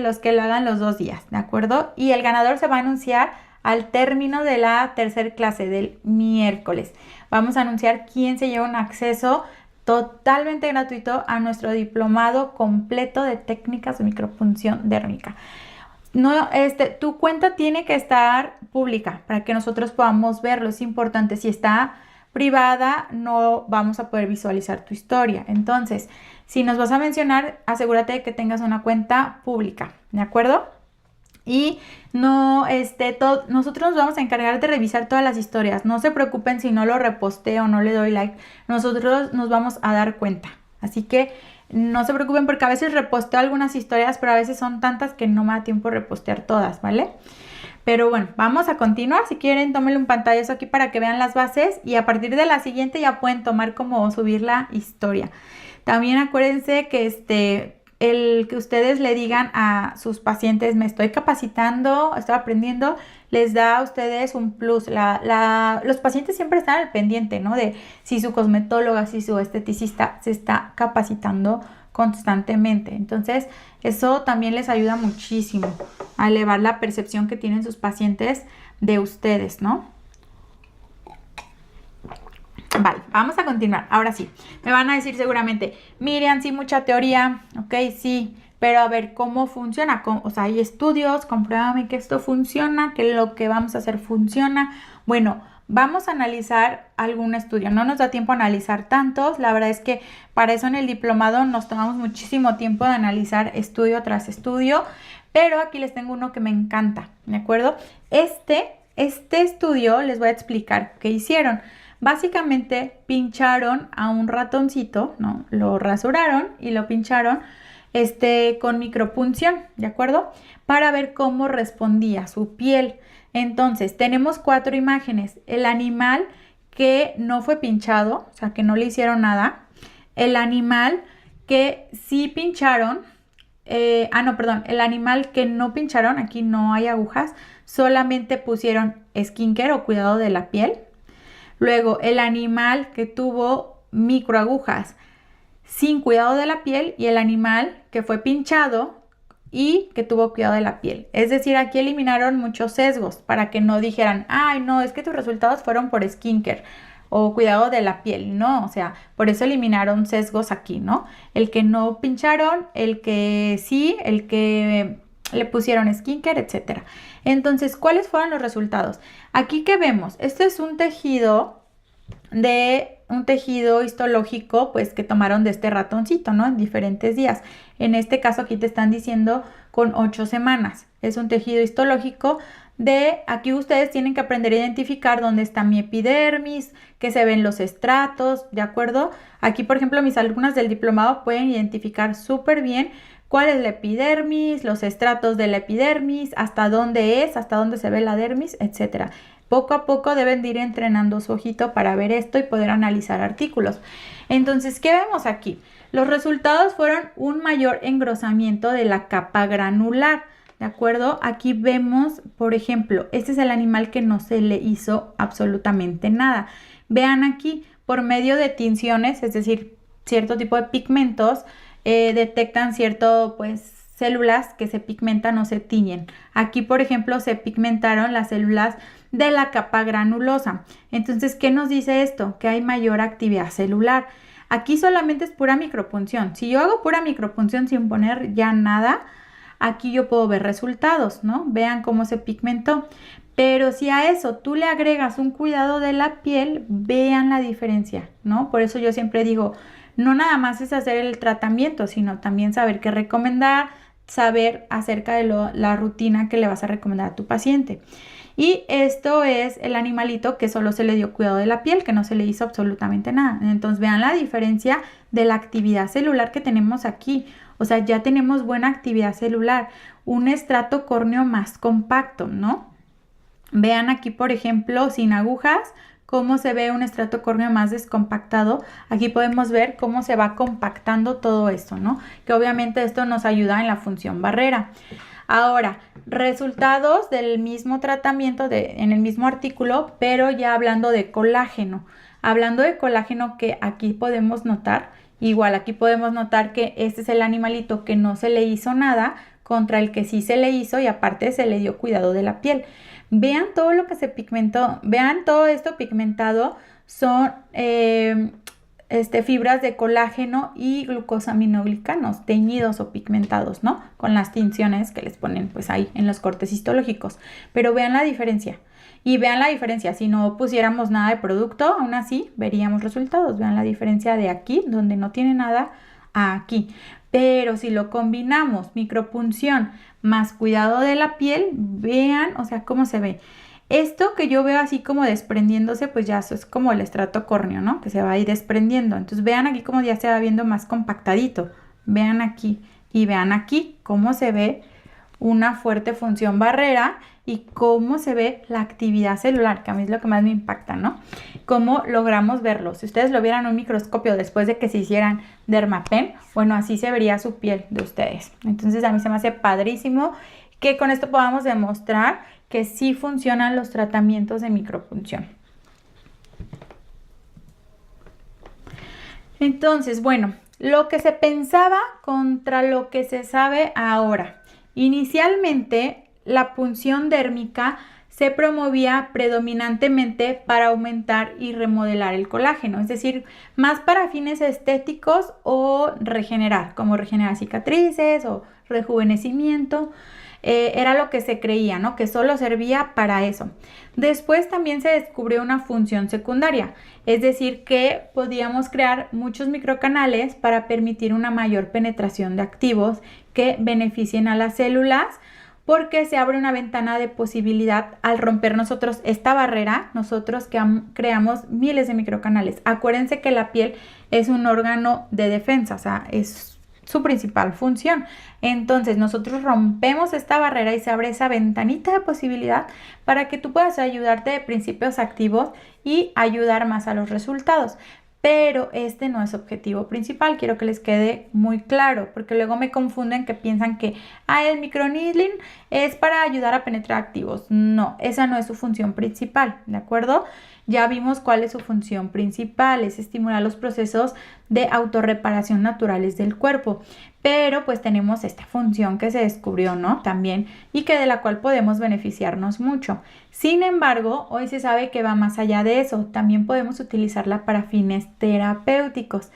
los que lo hagan los 2 días, ¿de acuerdo? Y el ganador se va a anunciar al término de la tercera clase del miércoles. Vamos a anunciar quién se lleva un acceso totalmente gratuito a nuestro diplomado completo de técnicas de micropunción dérmica. No, tu cuenta tiene que estar pública para que nosotros podamos verlo. Es importante. Si está privada, no vamos a poder visualizar tu historia. Entonces, si nos vas a mencionar, asegúrate de que tengas una cuenta pública, ¿de acuerdo? Y no, nosotros nos vamos a encargar de revisar todas las historias. No se preocupen si no lo reposteo o no le doy like. Nosotros nos vamos a dar cuenta. Así que no se preocupen porque a veces reposteo algunas historias, pero a veces son tantas que no me da tiempo repostear todas, ¿vale? Pero bueno, vamos a continuar. Si quieren, tómenle un pantallazo aquí para que vean las bases y a partir de la siguiente ya pueden tomar como subir la historia. También acuérdense que el que ustedes le digan a sus pacientes, me estoy capacitando, estoy aprendiendo, les da a ustedes un plus. Los pacientes siempre están al pendiente, ¿no? De si su cosmetóloga, si su esteticista se está capacitando constantemente. Entonces, eso también les ayuda muchísimo a elevar la percepción que tienen sus pacientes de ustedes, ¿no? Vale, vamos a continuar. Ahora sí, me van a decir seguramente, Miriam, sí, mucha teoría, ok, sí, pero a ver, ¿cómo funciona? O sea, hay estudios, compruébame que esto funciona, que lo que vamos a hacer funciona. Bueno, vamos a analizar algún estudio. No nos da tiempo a analizar tantos. La verdad es que para eso en el diplomado nos tomamos muchísimo tiempo de analizar estudio tras estudio, pero aquí les tengo uno que me encanta, ¿de acuerdo? Este estudio les voy a explicar qué hicieron. Básicamente pincharon a un ratoncito, ¿no? Lo rasuraron y lo pincharon con micropunción, ¿de acuerdo? Para ver cómo respondía su piel. Entonces, tenemos 4 imágenes. El animal que no fue pinchado, o sea, que no le hicieron nada. El animal que sí pincharon. El animal que no pincharon, aquí no hay agujas, solamente pusieron skincare o cuidado de la piel. Luego, el animal que tuvo microagujas sin cuidado de la piel y el animal que fue pinchado y que tuvo cuidado de la piel. Es decir, aquí eliminaron muchos sesgos para que no dijeran, ay, no, es que tus resultados fueron por skincare o cuidado de la piel. No, o sea, por eso eliminaron sesgos aquí, ¿no? El que no pincharon, el que sí, el que le pusieron skincare, etcétera. Entonces, ¿cuáles fueron los resultados? Aquí que vemos, este es un tejido histológico, pues que tomaron de este ratoncito, ¿no? En diferentes días. En este caso aquí te están diciendo con 8 semanas. Es un tejido histológico aquí ustedes tienen que aprender a identificar dónde está mi epidermis, que se ven los estratos, ¿de acuerdo? Aquí, por ejemplo, mis alumnas del diplomado pueden identificar súper bien cuál es la epidermis, los estratos de la epidermis, hasta dónde es, hasta dónde se ve la dermis, etcétera. Poco a poco deben de ir entrenando su ojito para ver esto y poder analizar artículos. Entonces, ¿qué vemos aquí? Los resultados fueron un mayor engrosamiento de la capa granular, ¿de acuerdo? Aquí vemos, por ejemplo, este es el animal que no se le hizo absolutamente nada. Vean aquí, por medio de tinciones, es decir, cierto tipo de pigmentos, detectan cierto, pues, células que se pigmentan o se tiñen. Aquí, por ejemplo, se pigmentaron las células de la capa granulosa. Entonces, ¿qué nos dice esto? Que hay mayor actividad celular. Aquí solamente es pura micropunción. Si yo hago pura micropunción sin poner ya nada, aquí yo puedo ver resultados, ¿no? Vean cómo se pigmentó. Pero si a eso tú le agregas un cuidado de la piel, vean la diferencia, ¿no? Por eso yo siempre digo, no nada más es hacer el tratamiento, sino también saber qué recomendar, saber acerca de la rutina que le vas a recomendar a tu paciente. Y esto es el animalito que solo se le dio cuidado de la piel, que no se le hizo absolutamente nada. Entonces vean la diferencia de la actividad celular que tenemos aquí. O sea, ya tenemos buena actividad celular, un estrato córneo más compacto, ¿no? Vean aquí, por ejemplo, sin agujas, cómo se ve un estrato córneo más descompactado. Aquí podemos ver cómo se va compactando todo esto, ¿no? Que obviamente esto nos ayuda en la función barrera. Ahora, resultados del mismo tratamiento en el mismo artículo, pero ya hablando de colágeno. Hablando de colágeno, que aquí podemos notar, igual aquí podemos notar que este es el animalito que no se le hizo nada contra el que sí se le hizo y aparte se le dio cuidado de la piel. Vean todo lo que se pigmentó, vean todo esto pigmentado, son fibras de colágeno y glucosaminoglicanos teñidos o pigmentados, ¿no? Con las tinciones que les ponen pues ahí en los cortes histológicos. Pero vean la diferencia. Y vean la diferencia, si no pusiéramos nada de producto, aún así veríamos resultados. Vean la diferencia de aquí, donde no tiene nada, a aquí. Pero si lo combinamos, micropunción más cuidado de la piel, vean, o sea, cómo se ve. Esto que yo veo así como desprendiéndose, pues ya eso es como el estrato córneo, ¿no? Que se va a ir desprendiendo. Entonces vean aquí cómo ya se va viendo más compactadito. Vean aquí y vean aquí cómo se ve una fuerte función barrera y cómo se ve la actividad celular, que a mí es lo que más me impacta, ¿no? Cómo logramos verlo. Si ustedes lo vieran en un microscopio después de que se hicieran Dermapen, bueno, así se vería su piel de ustedes. Entonces a mí se me hace padrísimo que con esto podamos demostrar que sí funcionan los tratamientos de micropunción. Entonces, bueno, lo que se pensaba contra lo que se sabe ahora. Inicialmente, la punción dérmica se promovía predominantemente para aumentar y remodelar el colágeno, es decir, más para fines estéticos o regenerar, como regenerar cicatrices o rejuvenecimiento. Era lo que se creía, ¿no? Que solo servía para eso. Después también se descubrió una función secundaria, es decir, que podíamos crear muchos microcanales para permitir una mayor penetración de activos que beneficien a las células, porque se abre una ventana de posibilidad al romper nosotros esta barrera, nosotros que creamos miles de microcanales. Acuérdense que la piel es un órgano de defensa, o sea, es su principal función. Entonces nosotros rompemos esta barrera y se abre esa ventanita de posibilidad para que tú puedas ayudarte de principios activos y ayudar más a los resultados. Pero este no es objetivo principal, quiero que les quede muy claro, porque luego me confunden que piensan que el microneedling es para ayudar a penetrar activos. No, esa no es su función principal, ¿de acuerdo? Ya vimos cuál es su función principal, es estimular los procesos de autorreparación naturales del cuerpo. Pero pues tenemos esta función que se descubrió, ¿no? También, y que de la cual podemos beneficiarnos mucho. Sin embargo, hoy se sabe que va más allá de eso. También podemos utilizarla para fines terapéuticos.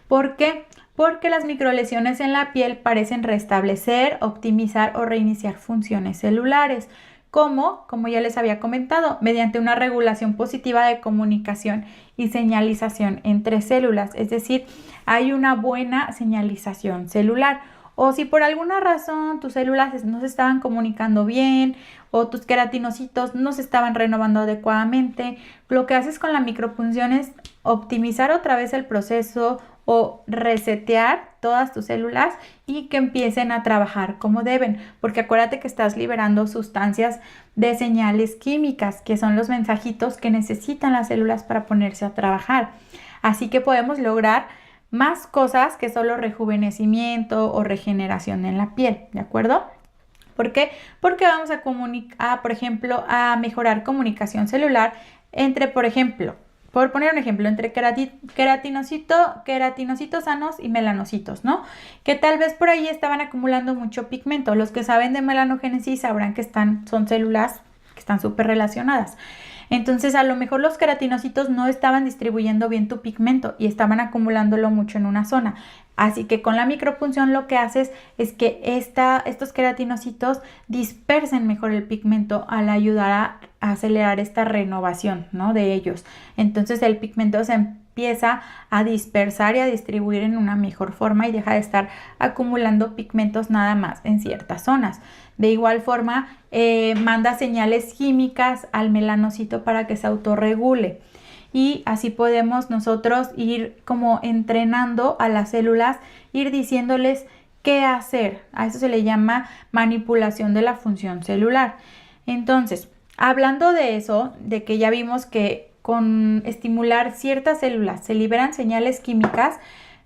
¿Por qué? Porque las microlesiones en la piel parecen restablecer, optimizar o reiniciar funciones celulares. Como ya les había comentado, mediante una regulación positiva de comunicación y señalización entre células, es decir, hay una buena señalización celular. O si por alguna razón tus células no se estaban comunicando bien o tus queratinocitos no se estaban renovando adecuadamente, lo que haces con la micropunción es optimizar otra vez el proceso o resetear todas tus células y que empiecen a trabajar como deben, porque acuérdate que estás liberando sustancias de señales químicas, que son los mensajitos que necesitan las células para ponerse a trabajar. Así que podemos lograr más cosas que solo rejuvenecimiento o regeneración en la piel, ¿de acuerdo? ¿Por qué? Porque vamos a por ejemplo, a mejorar comunicación celular entre, por ejemplo, por poner un ejemplo, entre queratinocitos sanos y melanocitos, ¿no? Que tal vez por ahí estaban acumulando mucho pigmento. Los que saben de melanogénesis sabrán que son células que están súper relacionadas. Entonces, a lo mejor los queratinocitos no estaban distribuyendo bien tu pigmento y estaban acumulándolo mucho en una zona. Así que con la micropunción lo que haces es que estos queratinocitos dispersen mejor el pigmento al ayudar a acelerar esta renovación, ¿no?, de ellos. Entonces el pigmento se empieza a dispersar y a distribuir en una mejor forma y deja de estar acumulando pigmentos nada más en ciertas zonas. De igual forma, manda señales químicas al melanocito para que se autorregule. Y así podemos nosotros ir como entrenando a las células, ir diciéndoles qué hacer. A eso se le llama manipulación de la función celular. Entonces, hablando de eso, de que ya vimos que con estimular ciertas células se liberan señales químicas,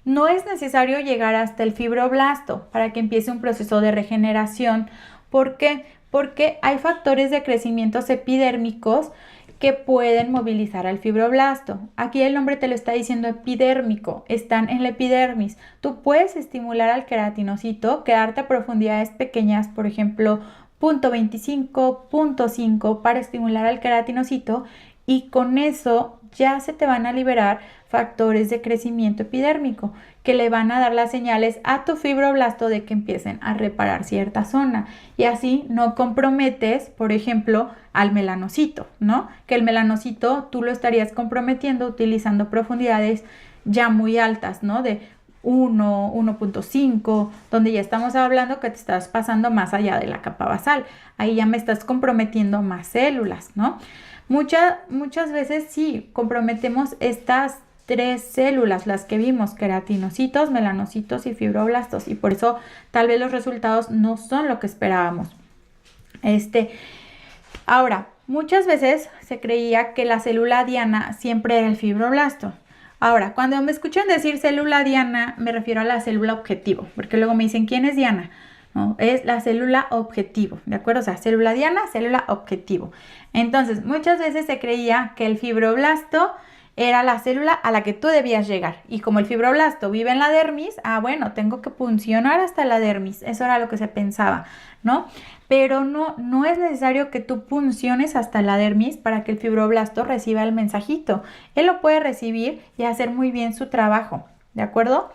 no es necesario llegar hasta el fibroblasto para que empiece un proceso de regeneración. ¿Por qué? Porque hay factores de crecimiento epidérmicos que pueden movilizar al fibroblasto. Aquí el nombre te lo está diciendo epidérmico, están en la epidermis. Tú puedes estimular al queratinocito, quedarte a profundidades pequeñas, por ejemplo, 0.25, 0.5 para estimular al queratinocito y con eso ya se te van a liberar factores de crecimiento epidérmico que le van a dar las señales a tu fibroblasto de que empiecen a reparar cierta zona y así no comprometes, por ejemplo, al melanocito, ¿no? Que el melanocito tú lo estarías comprometiendo utilizando profundidades ya muy altas, ¿no? De 1, 1.5, donde ya estamos hablando que te estás pasando más allá de la capa basal. Ahí ya me estás comprometiendo más células, ¿no? Muchas veces sí comprometemos estas 3 células, las que vimos, queratinocitos, melanocitos y fibroblastos, y por eso tal vez los resultados no son lo que esperábamos. Ahora, muchas veces se creía que la célula diana siempre era el fibroblasto. Ahora, cuando me escuchan decir célula diana, me refiero a la célula objetivo, porque luego me dicen, ¿quién es diana? ¿No? Es la célula objetivo, ¿de acuerdo? O sea, célula diana, célula objetivo. Entonces, muchas veces se creía que el fibroblasto era la célula a la que tú debías llegar. Y como el fibroblasto vive en la dermis, bueno, tengo que puncionar hasta la dermis. Eso era lo que se pensaba, ¿no? Pero no es necesario que tú punciones hasta la dermis para que el fibroblasto reciba el mensajito. Él lo puede recibir y hacer muy bien su trabajo, ¿de acuerdo?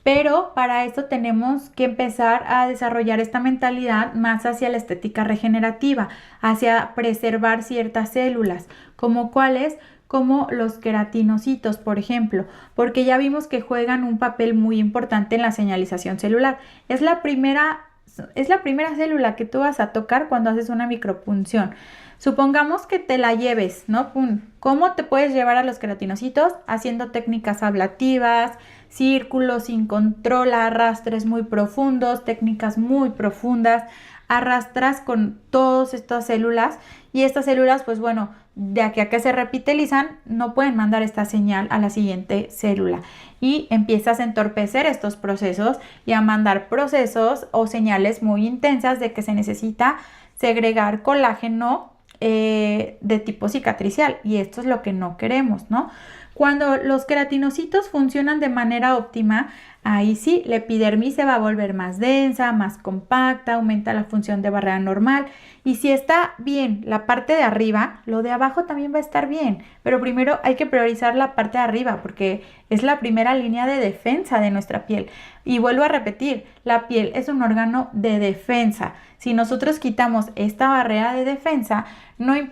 Pero para esto tenemos que empezar a desarrollar esta mentalidad más hacia la estética regenerativa, hacia preservar ciertas células, como cuáles, como los queratinocitos, por ejemplo, porque ya vimos que juegan un papel muy importante en la señalización celular. Es la primera célula que tú vas a tocar cuando haces una micropunción. Supongamos que te la lleves, ¿no? ¿Cómo te puedes llevar a los queratinocitos? Haciendo técnicas ablativas, círculos sin control, arrastres muy profundos, técnicas muy profundas, arrastras con todas estas células y estas células, pues bueno, de aquí a que se repitelizan, no pueden mandar esta señal a la siguiente célula y empiezas a entorpecer estos procesos y a mandar procesos o señales muy intensas de que se necesita segregar colágeno de tipo cicatricial y esto es lo que no queremos, ¿no? Cuando los queratinocitos funcionan de manera óptima, ahí sí, la epidermis se va a volver más densa, más compacta, aumenta la función de barrera normal y si está bien la parte de arriba, lo de abajo también va a estar bien, pero primero hay que priorizar la parte de arriba porque es la primera línea de defensa de nuestra piel. Y vuelvo a repetir, la piel es un órgano de defensa. Si nosotros quitamos esta barrera de defensa,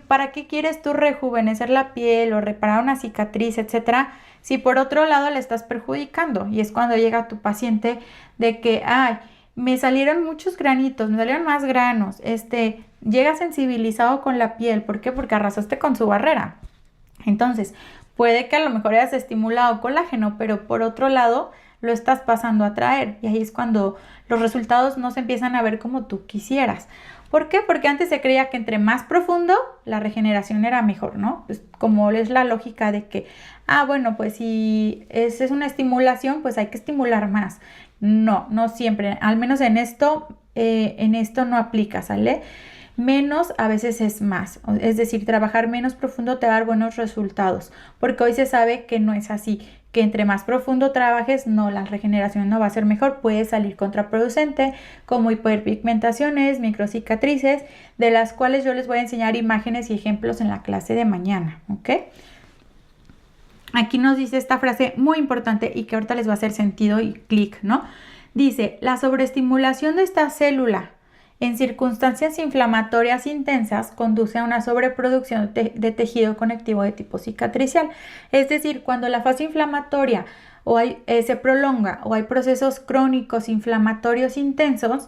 ¿para qué quieres tú rejuvenecer la piel o reparar una cicatriz, etcétera? Si por otro lado le estás perjudicando y es cuando llega tu paciente de que, me salieron muchos granitos, me salieron más granos, llega sensibilizado con la piel. ¿Por qué? Porque arrasaste con su barrera. Entonces, puede que a lo mejor hayas estimulado colágeno, pero por otro lado lo estás pasando a traer, y ahí es cuando los resultados no se empiezan a ver como tú quisieras. ¿Por qué? Porque antes se creía que entre más profundo la regeneración era mejor, ¿no? Pues como es la lógica de que, bueno, pues si es una estimulación, pues hay que estimular más. No, no siempre, al menos en esto no aplica, ¿sale? Menos a veces es más, es decir, trabajar menos profundo te va a dar buenos resultados, porque hoy se sabe que no es así, que entre más profundo trabajes, no, la regeneración no va a ser mejor, puede salir contraproducente, como hiperpigmentaciones, microcicatrices, de las cuales yo les voy a enseñar imágenes y ejemplos en la clase de mañana, ¿ok? Aquí nos dice esta frase muy importante y que ahorita les va a hacer sentido y clic, ¿no? Dice, la sobreestimulación de esta célula en circunstancias inflamatorias intensas conduce a una sobreproducción de tejido conectivo de tipo cicatricial. Es decir, cuando la fase inflamatoria se prolonga o hay procesos crónicos inflamatorios intensos,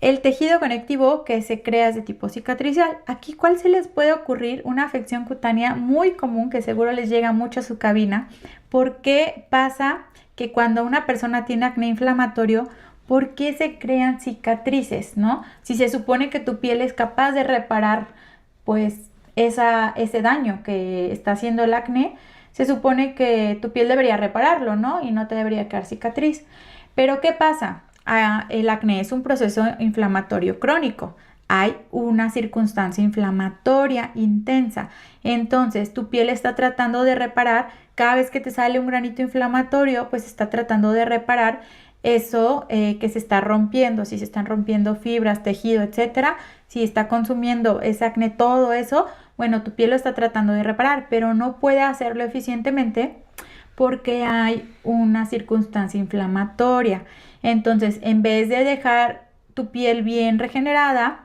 el tejido conectivo que se crea es de tipo cicatricial. Aquí, ¿cuál se les puede ocurrir? Una afección cutánea muy común que seguro les llega mucho a su cabina. ¿Por qué pasa que cuando una persona tiene acné inflamatorio, por qué se crean cicatrices, ¿no? Si se supone que tu piel es capaz de reparar, pues, ese daño que está haciendo el acné, se supone que tu piel debería repararlo, ¿no? Y no te debería quedar cicatriz. Pero ¿qué pasa? El acné es un proceso inflamatorio crónico. Hay una circunstancia inflamatoria intensa. Entonces, tu piel está tratando de reparar. Cada vez que te sale un granito inflamatorio, pues está tratando de reparar eso que se está rompiendo. Si se están rompiendo fibras, tejido, etcétera, si está consumiendo ese acné, todo eso, bueno, tu piel lo está tratando de reparar, pero no puede hacerlo eficientemente porque hay una circunstancia inflamatoria. Entonces, en vez de dejar tu piel bien regenerada,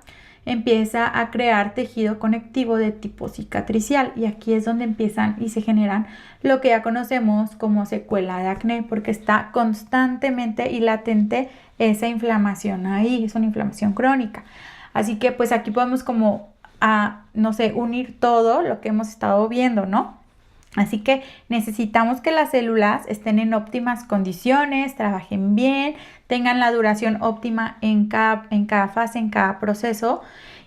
empieza a crear tejido conectivo de tipo cicatricial, y aquí es donde empiezan y se generan lo que ya conocemos como secuela de acné, porque está constantemente y latente esa inflamación ahí, es una inflamación crónica. Así que pues aquí podemos como unir todo lo que hemos estado viendo, ¿no? Así que necesitamos que las células estén en óptimas condiciones, trabajen bien, tengan la duración óptima en cada fase, en cada proceso.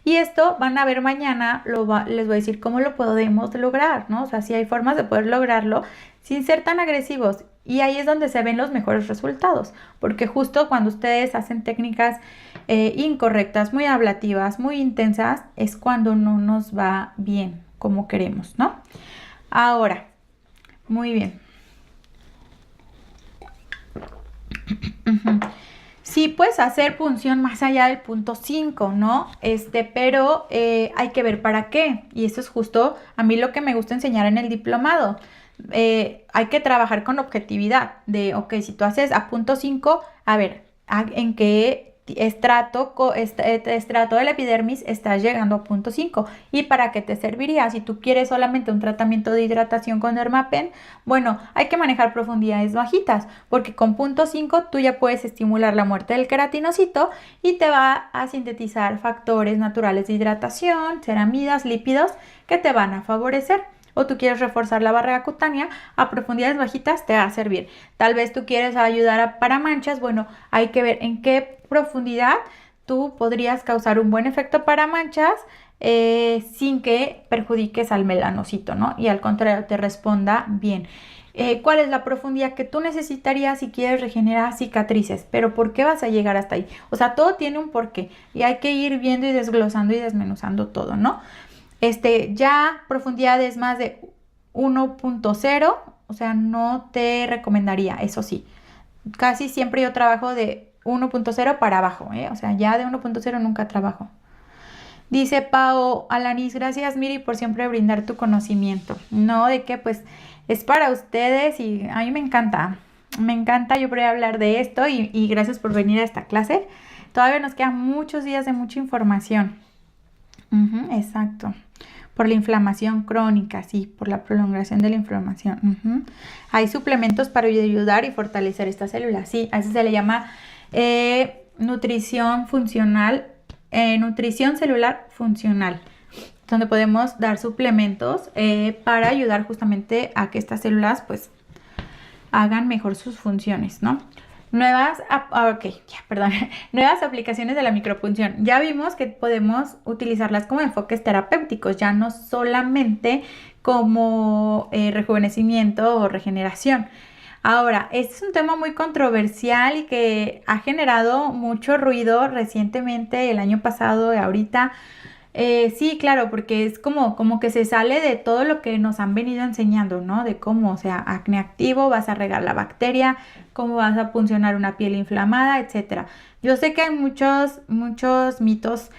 Y esto van a ver mañana, les voy a decir cómo lo podemos lograr, ¿no? O sea, sí hay formas de poder lograrlo sin ser tan agresivos. Y ahí es donde se ven los mejores resultados, porque justo cuando ustedes hacen técnicas incorrectas, muy ablativas, muy intensas, es cuando no nos va bien como queremos, ¿no? Ahora, muy bien. Sí, puedes hacer punción más allá del punto 5, ¿no? Pero hay que ver para qué. Y eso es justo a mí lo que me gusta enseñar en el diplomado. Hay que trabajar con objetividad de, ok, si tú haces a punto 5, a ver, ¿en qué estrato de la epidermis estás llegando a punto 5? ¿Y para qué te serviría? Si tú quieres solamente un tratamiento de hidratación con Dermapen, bueno, hay que manejar profundidades bajitas, porque con punto 5 tú ya puedes estimular la muerte del queratinocito y te va a sintetizar factores naturales de hidratación, ceramidas, lípidos que te van a favorecer. O tú quieres reforzar la barrera cutánea, a profundidades bajitas te va a servir. Tal vez tú quieres ayudar para manchas, bueno, hay que ver en qué profundidad tú podrías causar un buen efecto para manchas sin que perjudiques al melanocito, ¿no? Y al contrario, te responda bien. ¿Cuál es la profundidad que tú necesitarías si quieres regenerar cicatrices? Pero ¿por qué vas a llegar hasta ahí? O sea, todo tiene un porqué y hay que ir viendo y desglosando y desmenuzando todo, ¿no? Ya profundidades más de 1.0, o sea, no te recomendaría, eso sí. Casi siempre yo trabajo de 1.0 para abajo, o sea, ya de 1.0 nunca trabajo. Dice Pao Alanis, gracias Miri por siempre brindar tu conocimiento. No, de que pues es para ustedes y a mí me encanta, yo voy a hablar de esto y gracias por venir a esta clase. Todavía nos quedan muchos días de mucha información. Exacto. Por la inflamación crónica, sí, por la prolongación de la inflamación. Hay suplementos para ayudar y fortalecer estas células, sí, a eso se le llama nutrición funcional, nutrición celular funcional, donde podemos dar suplementos para ayudar justamente a que estas células pues hagan mejor sus funciones, ¿no? Nuevas aplicaciones de la micropunción. Ya vimos que podemos utilizarlas como enfoques terapéuticos, ya no solamente como rejuvenecimiento o regeneración. Ahora, este es un tema muy controversial y que ha generado mucho ruido recientemente, el año pasado y ahorita. Sí, claro, porque es como que se sale de todo lo que nos han venido enseñando, ¿no? De cómo, o sea, acné activo, vas a regar la bacteria, cómo vas a funcionar una piel inflamada, etcétera. Yo sé que hay muchos mitos,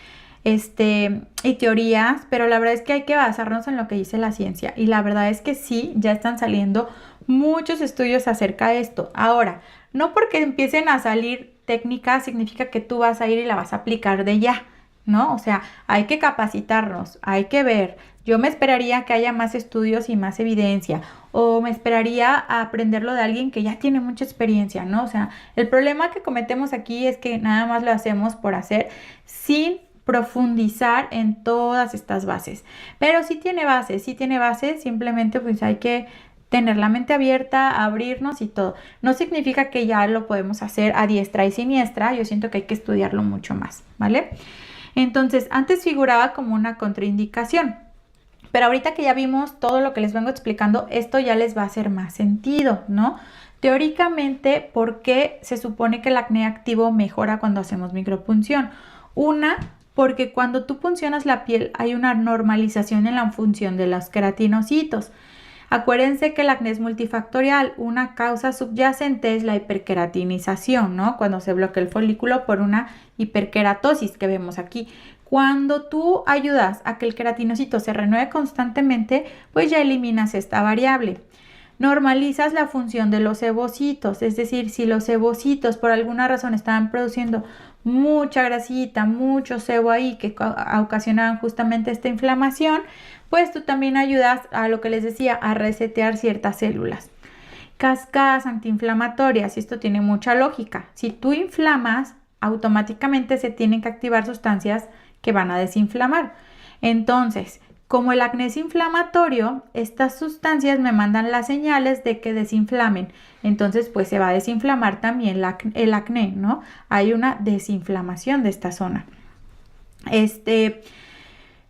y teorías, pero la verdad es que hay que basarnos en lo que dice la ciencia. Y la verdad es que sí, ya están saliendo muchos estudios acerca de esto. Ahora, no porque empiecen a salir técnicas significa que tú vas a ir y la vas a aplicar de ya, ¿no? O sea, hay que capacitarnos, hay que ver. Yo me esperaría que haya más estudios y más evidencia, o me esperaría a aprenderlo de alguien que ya tiene mucha experiencia, ¿no? O sea, el problema que cometemos aquí es que nada más lo hacemos por hacer sin profundizar en todas estas bases. Pero sí tiene bases, simplemente pues hay que tener la mente abierta, abrirnos y todo. No significa que ya lo podemos hacer a diestra y siniestra, yo siento que hay que estudiarlo mucho más, ¿vale? Entonces, antes figuraba como una contraindicación, pero ahorita que ya vimos todo lo que les vengo explicando, esto ya les va a hacer más sentido, ¿no? Teóricamente, ¿por qué se supone que el acné activo mejora cuando hacemos micropunción? Una, porque cuando tú puncionas la piel hay una normalización en la función de los queratinocitos. Acuérdense que el acné es multifactorial. Una causa subyacente es la hiperqueratinización, ¿no? Cuando se bloquea el folículo por una hiperqueratosis que vemos aquí. Cuando tú ayudas a que el queratinocito se renueve constantemente, pues ya eliminas esta variable. Normalizas la función de los sebocitos, es decir, si los sebocitos por alguna razón estaban produciendo mucha grasita, mucho sebo ahí que ocasionaban justamente esta inflamación, pues tú también ayudas a lo que les decía, a resetear ciertas células. Cascadas antiinflamatorias, y esto tiene mucha lógica. Si tú inflamas, automáticamente se tienen que activar sustancias que van a desinflamar. Entonces, como el acné es inflamatorio, estas sustancias me mandan las señales de que desinflamen. Entonces, pues se va a desinflamar también el acné, ¿no? Hay una desinflamación de esta zona.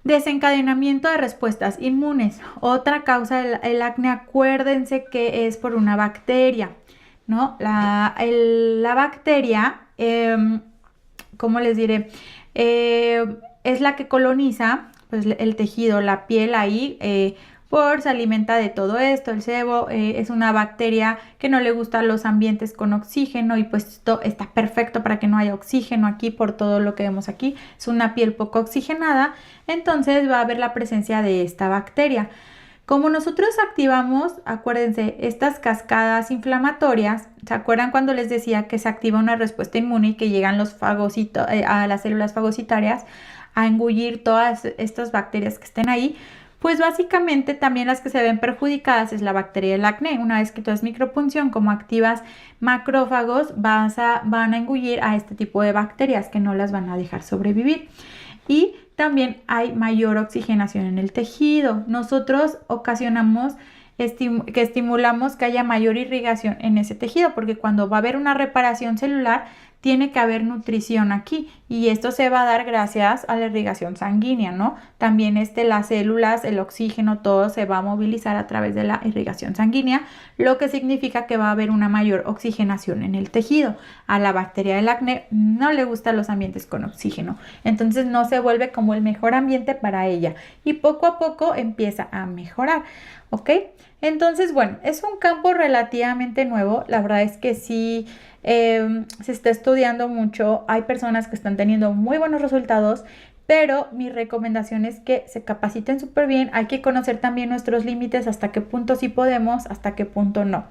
Desencadenamiento de respuestas inmunes. Otra causa del acné, acuérdense que es por una bacteria, ¿no? La bacteria, ¿cómo les diré? Es la que coloniza pues, el tejido, la piel ahí, se alimenta de todo esto. El sebo es una bacteria que no le gustan los ambientes con oxígeno y pues esto está perfecto para que no haya oxígeno aquí por todo lo que vemos aquí. Es una piel poco oxigenada, entonces va a haber la presencia de esta bacteria. Como nosotros activamos, acuérdense, estas cascadas inflamatorias, ¿se acuerdan cuando les decía que se activa una respuesta inmune y que llegan los fagocitos, a las células fagocitarias a engullir todas estas bacterias que estén ahí? Pues básicamente también las que se ven perjudicadas es la bacteria del acné. Una vez que tú haces micropunción, como activas macrófagos, van a engullir a este tipo de bacterias que no las van a dejar sobrevivir. Y también hay mayor oxigenación en el tejido. Nosotros ocasionamos que estimulamos que haya mayor irrigación en ese tejido, porque cuando va a haber una reparación celular, tiene que haber nutrición aquí y esto se va a dar gracias a la irrigación sanguínea, ¿no? También las células, el oxígeno, todo se va a movilizar a través de la irrigación sanguínea, lo que significa que va a haber una mayor oxigenación en el tejido. A la bacteria del acné no le gustan los ambientes con oxígeno, entonces no se vuelve como el mejor ambiente para ella y poco a poco empieza a mejorar, ¿ok? Entonces, bueno, es un campo relativamente nuevo, la verdad es que sí. Se está estudiando mucho, hay personas que están teniendo muy buenos resultados, pero mi recomendación es que se capaciten súper bien. Hay que conocer también nuestros límites, hasta qué punto sí podemos, hasta qué punto no.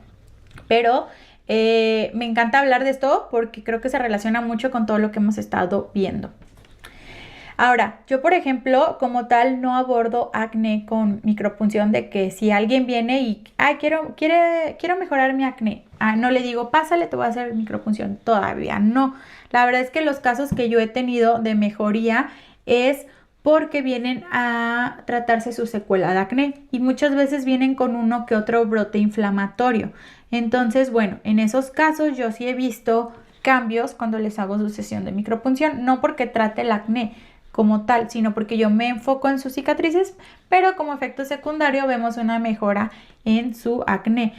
Pero me encanta hablar de esto porque creo que se relaciona mucho con todo lo que hemos estado viendo. Ahora, yo por ejemplo, como tal, no abordo acné con micropunción de que si alguien viene y, quiero mejorar mi acné, no le digo, pásale, te voy a hacer micropunción, todavía no. La verdad es que los casos que yo he tenido de mejoría es porque vienen a tratarse su secuela de acné y muchas veces vienen con uno que otro brote inflamatorio. Entonces, bueno, en esos casos yo sí he visto cambios cuando les hago su sesión de micropunción, no porque trate el acné como tal, sino porque yo me enfoco en sus cicatrices, pero como efecto secundario vemos una mejora en su acné.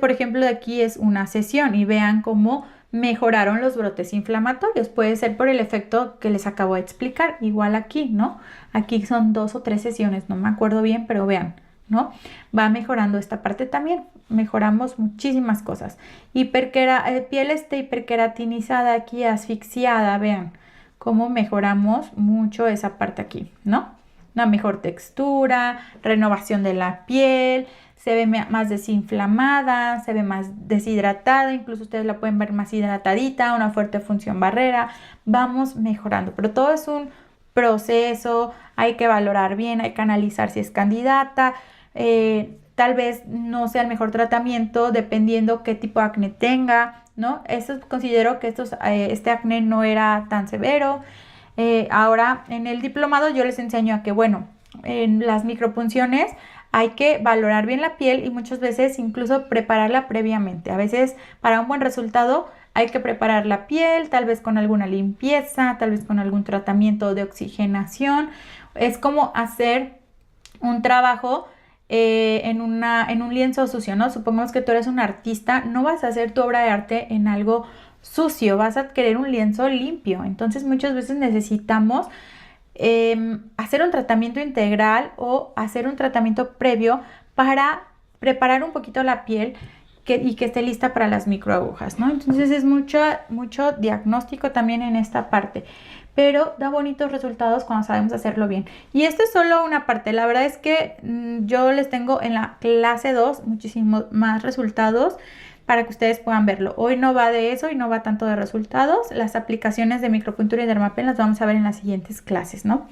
Por ejemplo, de aquí es una sesión y vean cómo mejoraron los brotes inflamatorios. Puede ser por el efecto que les acabo de explicar, igual aquí, ¿no? Aquí son 2 o 3 sesiones, no me acuerdo bien, pero vean, ¿no? Va mejorando esta parte también, mejoramos muchísimas cosas. Piel hiperkeratinizada aquí, asfixiada, vean cómo mejoramos mucho esa parte aquí, ¿no? Una mejor textura, renovación de la piel, se ve más desinflamada, se ve más deshidratada, incluso ustedes la pueden ver más hidratadita, una fuerte función barrera, vamos mejorando, pero todo es un proceso, hay que valorar bien, hay que analizar si es candidata, tal vez no sea el mejor tratamiento dependiendo qué tipo de acné tenga, ¿no? Considero que este acné no era tan severo. Ahora en el diplomado yo les enseño a que, bueno, en las micropunciones hay que valorar bien la piel y muchas veces incluso prepararla previamente. A veces para un buen resultado hay que preparar la piel, tal vez con alguna limpieza, tal vez con algún tratamiento de oxigenación. Es como hacer un trabajo en un lienzo sucio, ¿no? Supongamos que tú eres un artista, no vas a hacer tu obra de arte en algo sucio, vas a querer un lienzo limpio. Entonces muchas veces necesitamos hacer un tratamiento integral o hacer un tratamiento previo para preparar un poquito la piel y que esté lista para las microagujas, ¿no? Entonces es mucho diagnóstico también en esta parte, pero da bonitos resultados cuando sabemos hacerlo bien. Y esto es solo una parte, la verdad es que yo les tengo en la clase 2 muchísimos más resultados para que ustedes puedan verlo. Hoy no va de eso y no va tanto de resultados. Las aplicaciones de micropuntura y dermapen las vamos a ver en las siguientes clases, ¿no?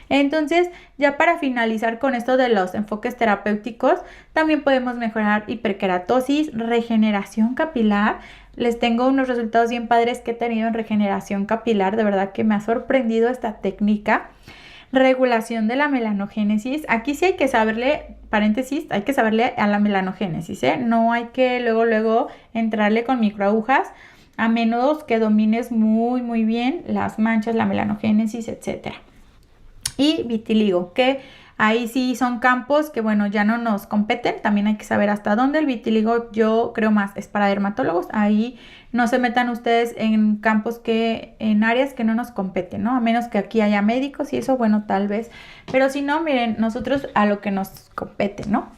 Entonces, ya para finalizar con esto de los enfoques terapéuticos, también podemos mejorar hiperkeratosis, regeneración capilar. Les tengo unos resultados bien padres que he tenido en regeneración capilar. De verdad que me ha sorprendido esta técnica. Regulación de la melanogénesis. Aquí sí hay que saberle, paréntesis, hay que saberle a la melanogénesis, ¿eh? No hay que luego entrarle con microagujas, a menos que domines muy bien las manchas, la melanogénesis, etcétera. Y vitiligo, que ahí sí son campos que, bueno, ya no nos competen. También hay que saber hasta dónde. El vitiligo yo creo más es para dermatólogos. Ahí no se metan ustedes en en áreas que no nos competen, ¿no? A menos que aquí haya médicos y eso, bueno, tal vez. Pero si no, miren, nosotros a lo que nos compete, ¿no?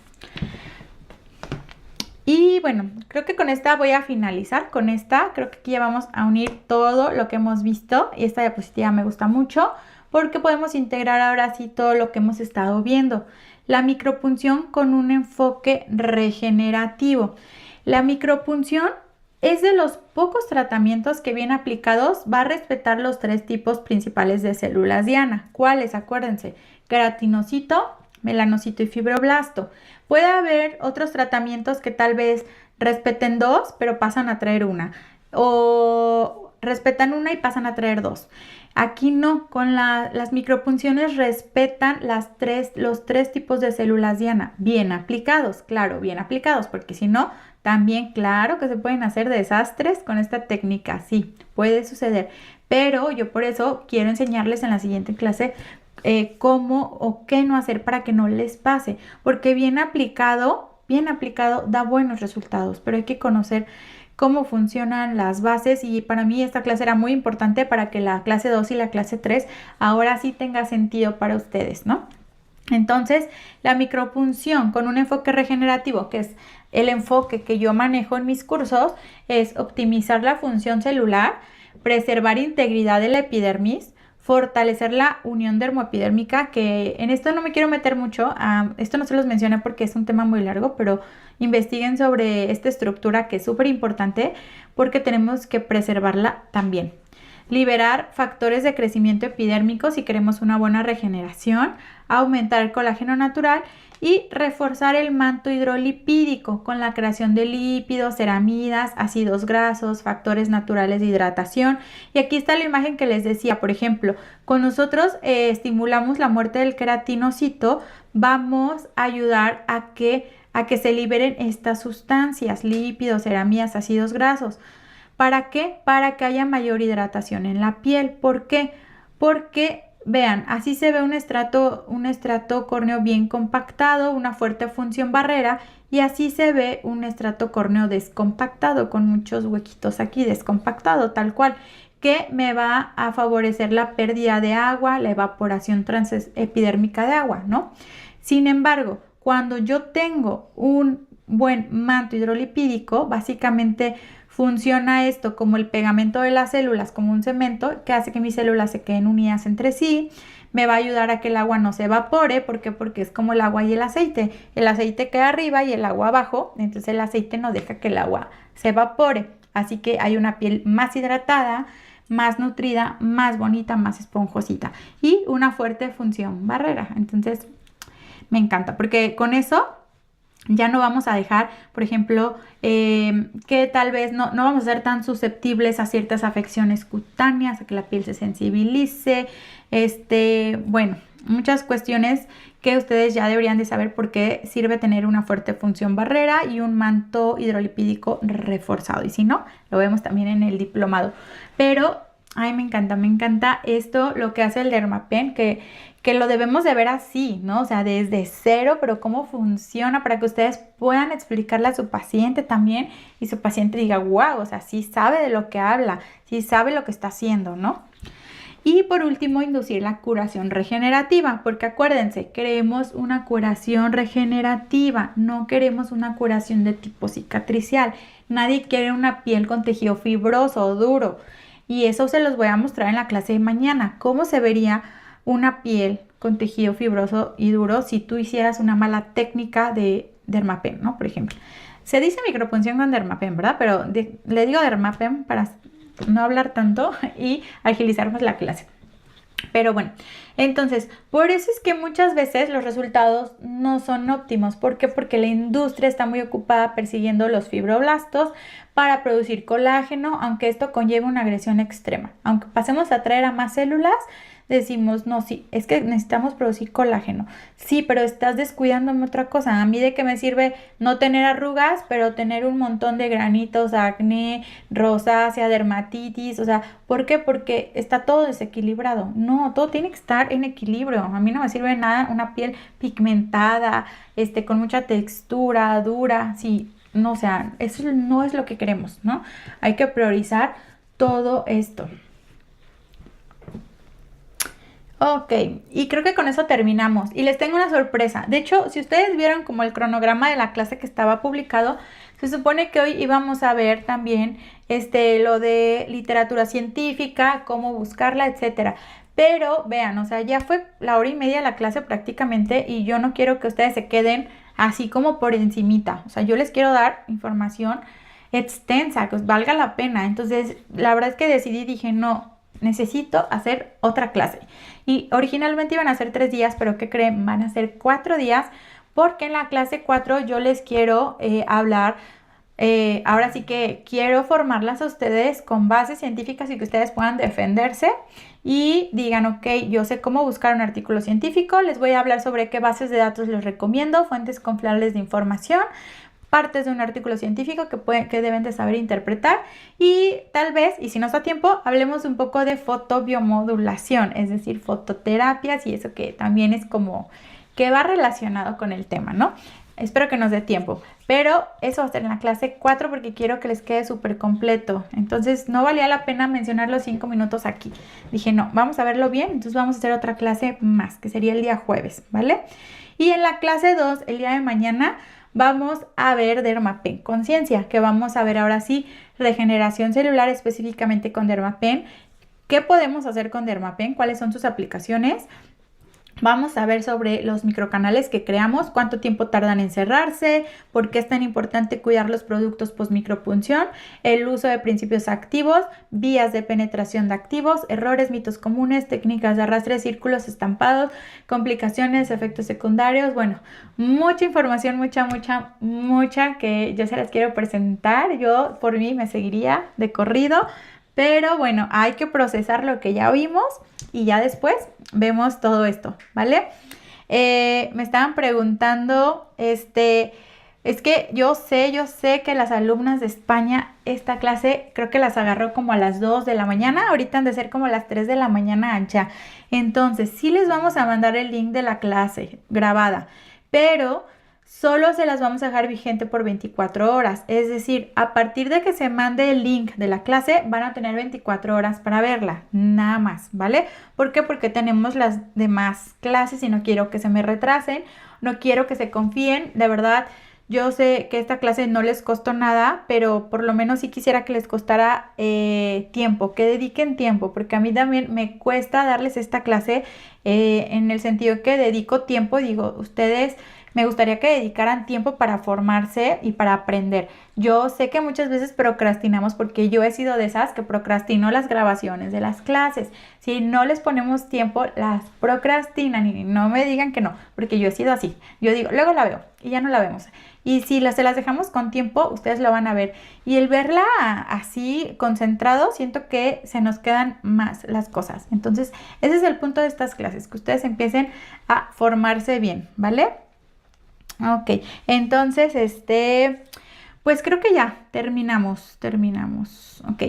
Y bueno, creo que con esta voy a finalizar. Con esta creo que aquí ya vamos a unir todo lo que hemos visto. Y esta diapositiva me gusta mucho, porque podemos integrar ahora sí todo lo que hemos estado viendo. La micropunción con un enfoque regenerativo. La micropunción es de los pocos tratamientos que bien aplicados va a respetar los 3 tipos principales de células diana. ¿Cuáles? Acuérdense, queratinocito, melanocito y fibroblasto. Puede haber otros tratamientos que tal vez respeten 2, pero pasan a traer una. O respetan una y pasan a traer 2. Aquí no, con las micropunciones respetan los 3 tipos de células diana, bien aplicados, claro, bien aplicados, porque si no, también claro que se pueden hacer desastres con esta técnica, sí, puede suceder, pero yo por eso quiero enseñarles en la siguiente clase cómo o qué no hacer para que no les pase, porque bien aplicado da buenos resultados, pero hay que conocer cómo funcionan las bases y para mí esta clase era muy importante para que la clase 2 y la clase 3 ahora sí tenga sentido para ustedes, ¿no? Entonces, la micropunción con un enfoque regenerativo, que es el enfoque que yo manejo en mis cursos, es optimizar la función celular, preservar integridad de la epidermis, fortalecer la unión dermoepidérmica, que en esto no me quiero meter mucho, esto no se los mencioné porque es un tema muy largo, pero investiguen sobre esta estructura que es súper importante porque tenemos que preservarla también. liberar factores de crecimiento epidérmico si queremos una buena regeneración, aumentar el colágeno natural y reforzar el manto hidrolipídico con la creación de lípidos, ceramidas, ácidos grasos, factores naturales de hidratación. Y aquí está la imagen que les decía, por ejemplo, con nosotros estimulamos la muerte del queratinocito, vamos a ayudar a que se liberen estas sustancias, lípidos, ceramidas, ácidos grasos. ¿Para qué? Para que haya mayor hidratación en la piel. ¿Por qué? Porque vean, así se ve un estrato córneo bien compactado, una fuerte función barrera, y así se ve un estrato córneo descompactado, con muchos huequitos aquí, descompactado, tal cual, que me va a favorecer la pérdida de agua, la evaporación transepidérmica de agua, ¿no? Sin embargo, cuando yo tengo un buen manto hidrolipídico, básicamente funciona esto como el pegamento de las células, como un cemento que hace que mis células se queden unidas entre sí. Me va a ayudar a que el agua no se evapore. ¿Por qué? Porque es como el agua y el aceite. El aceite queda arriba y el agua abajo. Entonces el aceite no deja que el agua se evapore. Así que hay una piel más hidratada, más nutrida, más bonita, más esponjosita. Y una fuerte función barrera. Entonces me encanta porque con eso ya no vamos a dejar, por ejemplo, que tal vez no vamos a ser tan susceptibles a ciertas afecciones cutáneas, a que la piel se sensibilice, bueno, muchas cuestiones que ustedes ya deberían de saber por qué sirve tener una fuerte función barrera y un manto hidrolipídico reforzado. Y si no, lo vemos también en el diplomado. Pero, ay, me encanta esto, lo que hace el Dermapen, que lo debemos de ver así, ¿no? O sea, desde cero, pero cómo funciona para que ustedes puedan explicarle a su paciente también y su paciente diga, wow, o sea, sí sabe de lo que habla, sí sabe lo que está haciendo, ¿no? Y por último, inducir la curación regenerativa, porque acuérdense, queremos una curación regenerativa, no queremos una curación de tipo cicatricial. Nadie quiere una piel con tejido fibroso o duro, y eso se los voy a mostrar en la clase de mañana, cómo se vería una piel con tejido fibroso y duro si tú hicieras una mala técnica de Dermapen, ¿no? Por ejemplo, se dice micropunción con Dermapen, ¿verdad? Pero le digo Dermapen para no hablar tanto y agilizar más la clase. Pero bueno, entonces, por eso es que muchas veces los resultados no son óptimos. ¿Por qué? Porque la industria está muy ocupada persiguiendo los fibroblastos para producir colágeno, aunque esto conlleve una agresión extrema. Aunque pasemos a atraer a más células, decimos, no, sí, es que necesitamos producir colágeno. Sí, pero estás descuidándome otra cosa. A mí de qué me sirve no tener arrugas, pero tener un montón de granitos, acné, rosácea, dermatitis. O sea, ¿por qué? Porque está todo desequilibrado. No, todo tiene que estar en equilibrio. A mí no me sirve nada una piel pigmentada, con mucha textura, dura. Sí, no, o sea, eso no es lo que queremos, ¿no? Hay que priorizar todo esto. Ok, y creo que con eso terminamos. Y les tengo una sorpresa. De hecho, si ustedes vieron como el cronograma de la clase que estaba publicado, se supone que hoy íbamos a ver también lo de literatura científica, cómo buscarla, etcétera. Pero vean, o sea, ya fue la hora y media de la clase prácticamente y yo no quiero que ustedes se queden así como por encimita. O sea, yo les quiero dar información extensa, que os valga la pena. Entonces, la verdad es que dije, no, necesito hacer otra clase. Y originalmente iban a ser 3 días, pero ¿qué creen? Van a ser 4 días, porque en la clase 4 yo les quiero hablar, ahora sí que quiero formarlas a ustedes con bases científicas y que ustedes puedan defenderse y digan, ok, yo sé cómo buscar un artículo científico, les voy a hablar sobre qué bases de datos les recomiendo, fuentes confiables de información, partes de un artículo científico que deben de saber interpretar y tal vez, y si nos da tiempo, hablemos un poco de fotobiomodulación, es decir, fototerapias y eso que también es como que va relacionado con el tema, ¿no? Espero que nos dé tiempo, pero eso va a ser en la clase 4 porque quiero que les quede súper completo. Entonces no valía la pena mencionar los 5 minutos aquí. Dije, no, vamos a verlo bien, entonces vamos a hacer otra clase más, que sería el día jueves, ¿vale? Y en la clase 2, el día de mañana, vamos a ver Dermapen Conciencia, que vamos a ver ahora sí regeneración celular específicamente con Dermapen. ¿Qué podemos hacer con Dermapen? ¿Cuáles son sus aplicaciones? Vamos a ver sobre los microcanales que creamos, cuánto tiempo tardan en cerrarse, por qué es tan importante cuidar los productos post-micropunción, el uso de principios activos, vías de penetración de activos, errores, mitos comunes, técnicas de arrastre, círculos, estampados, complicaciones, efectos secundarios. Bueno, mucha información, mucha que yo se las quiero presentar. Yo por mí me seguiría de corrido, pero bueno, hay que procesar lo que ya vimos y ya después vemos todo esto, ¿vale? Me estaban preguntando, es que yo sé que las alumnas de España, esta clase creo que las agarró como a las 2 de la mañana, ahorita han de ser como las 3 de la mañana ya. Entonces, sí les vamos a mandar el link de la clase grabada, pero solo se las vamos a dejar vigente por 24 horas. Es decir, a partir de que se mande el link de la clase, van a tener 24 horas para verla, nada más, ¿vale? ¿Por qué? Porque tenemos las demás clases y no quiero que se me retrasen, no quiero que se confíen, de verdad. Yo sé que esta clase no les costó nada, pero por lo menos sí quisiera que les costara tiempo, que dediquen tiempo, porque a mí también me cuesta darles esta clase en el sentido que dedico tiempo, digo, ustedes me gustaría que dedicaran tiempo para formarse y para aprender. Yo sé que muchas veces procrastinamos porque yo he sido de esas que procrastino las grabaciones de las clases. Si no les ponemos tiempo, las procrastinan y no me digan que no, porque yo he sido así. Yo digo, luego la veo y ya no la vemos. Y si se las dejamos con tiempo, ustedes lo van a ver. Y el verla así concentrado, siento que se nos quedan más las cosas. Entonces, ese es el punto de estas clases, que ustedes empiecen a formarse bien, ¿vale? Ok, entonces, pues creo que ya terminamos. Ok,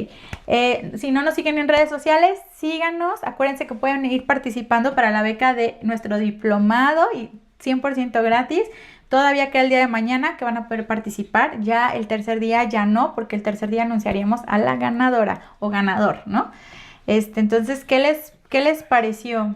si no nos siguen en redes sociales, síganos. Acuérdense que pueden ir participando para la beca de nuestro diplomado y 100% gratis. Todavía queda el día de mañana que van a poder participar. Ya el tercer día ya no, porque el tercer día anunciaríamos a la ganadora o ganador, ¿no? Entonces, ¿qué les pareció?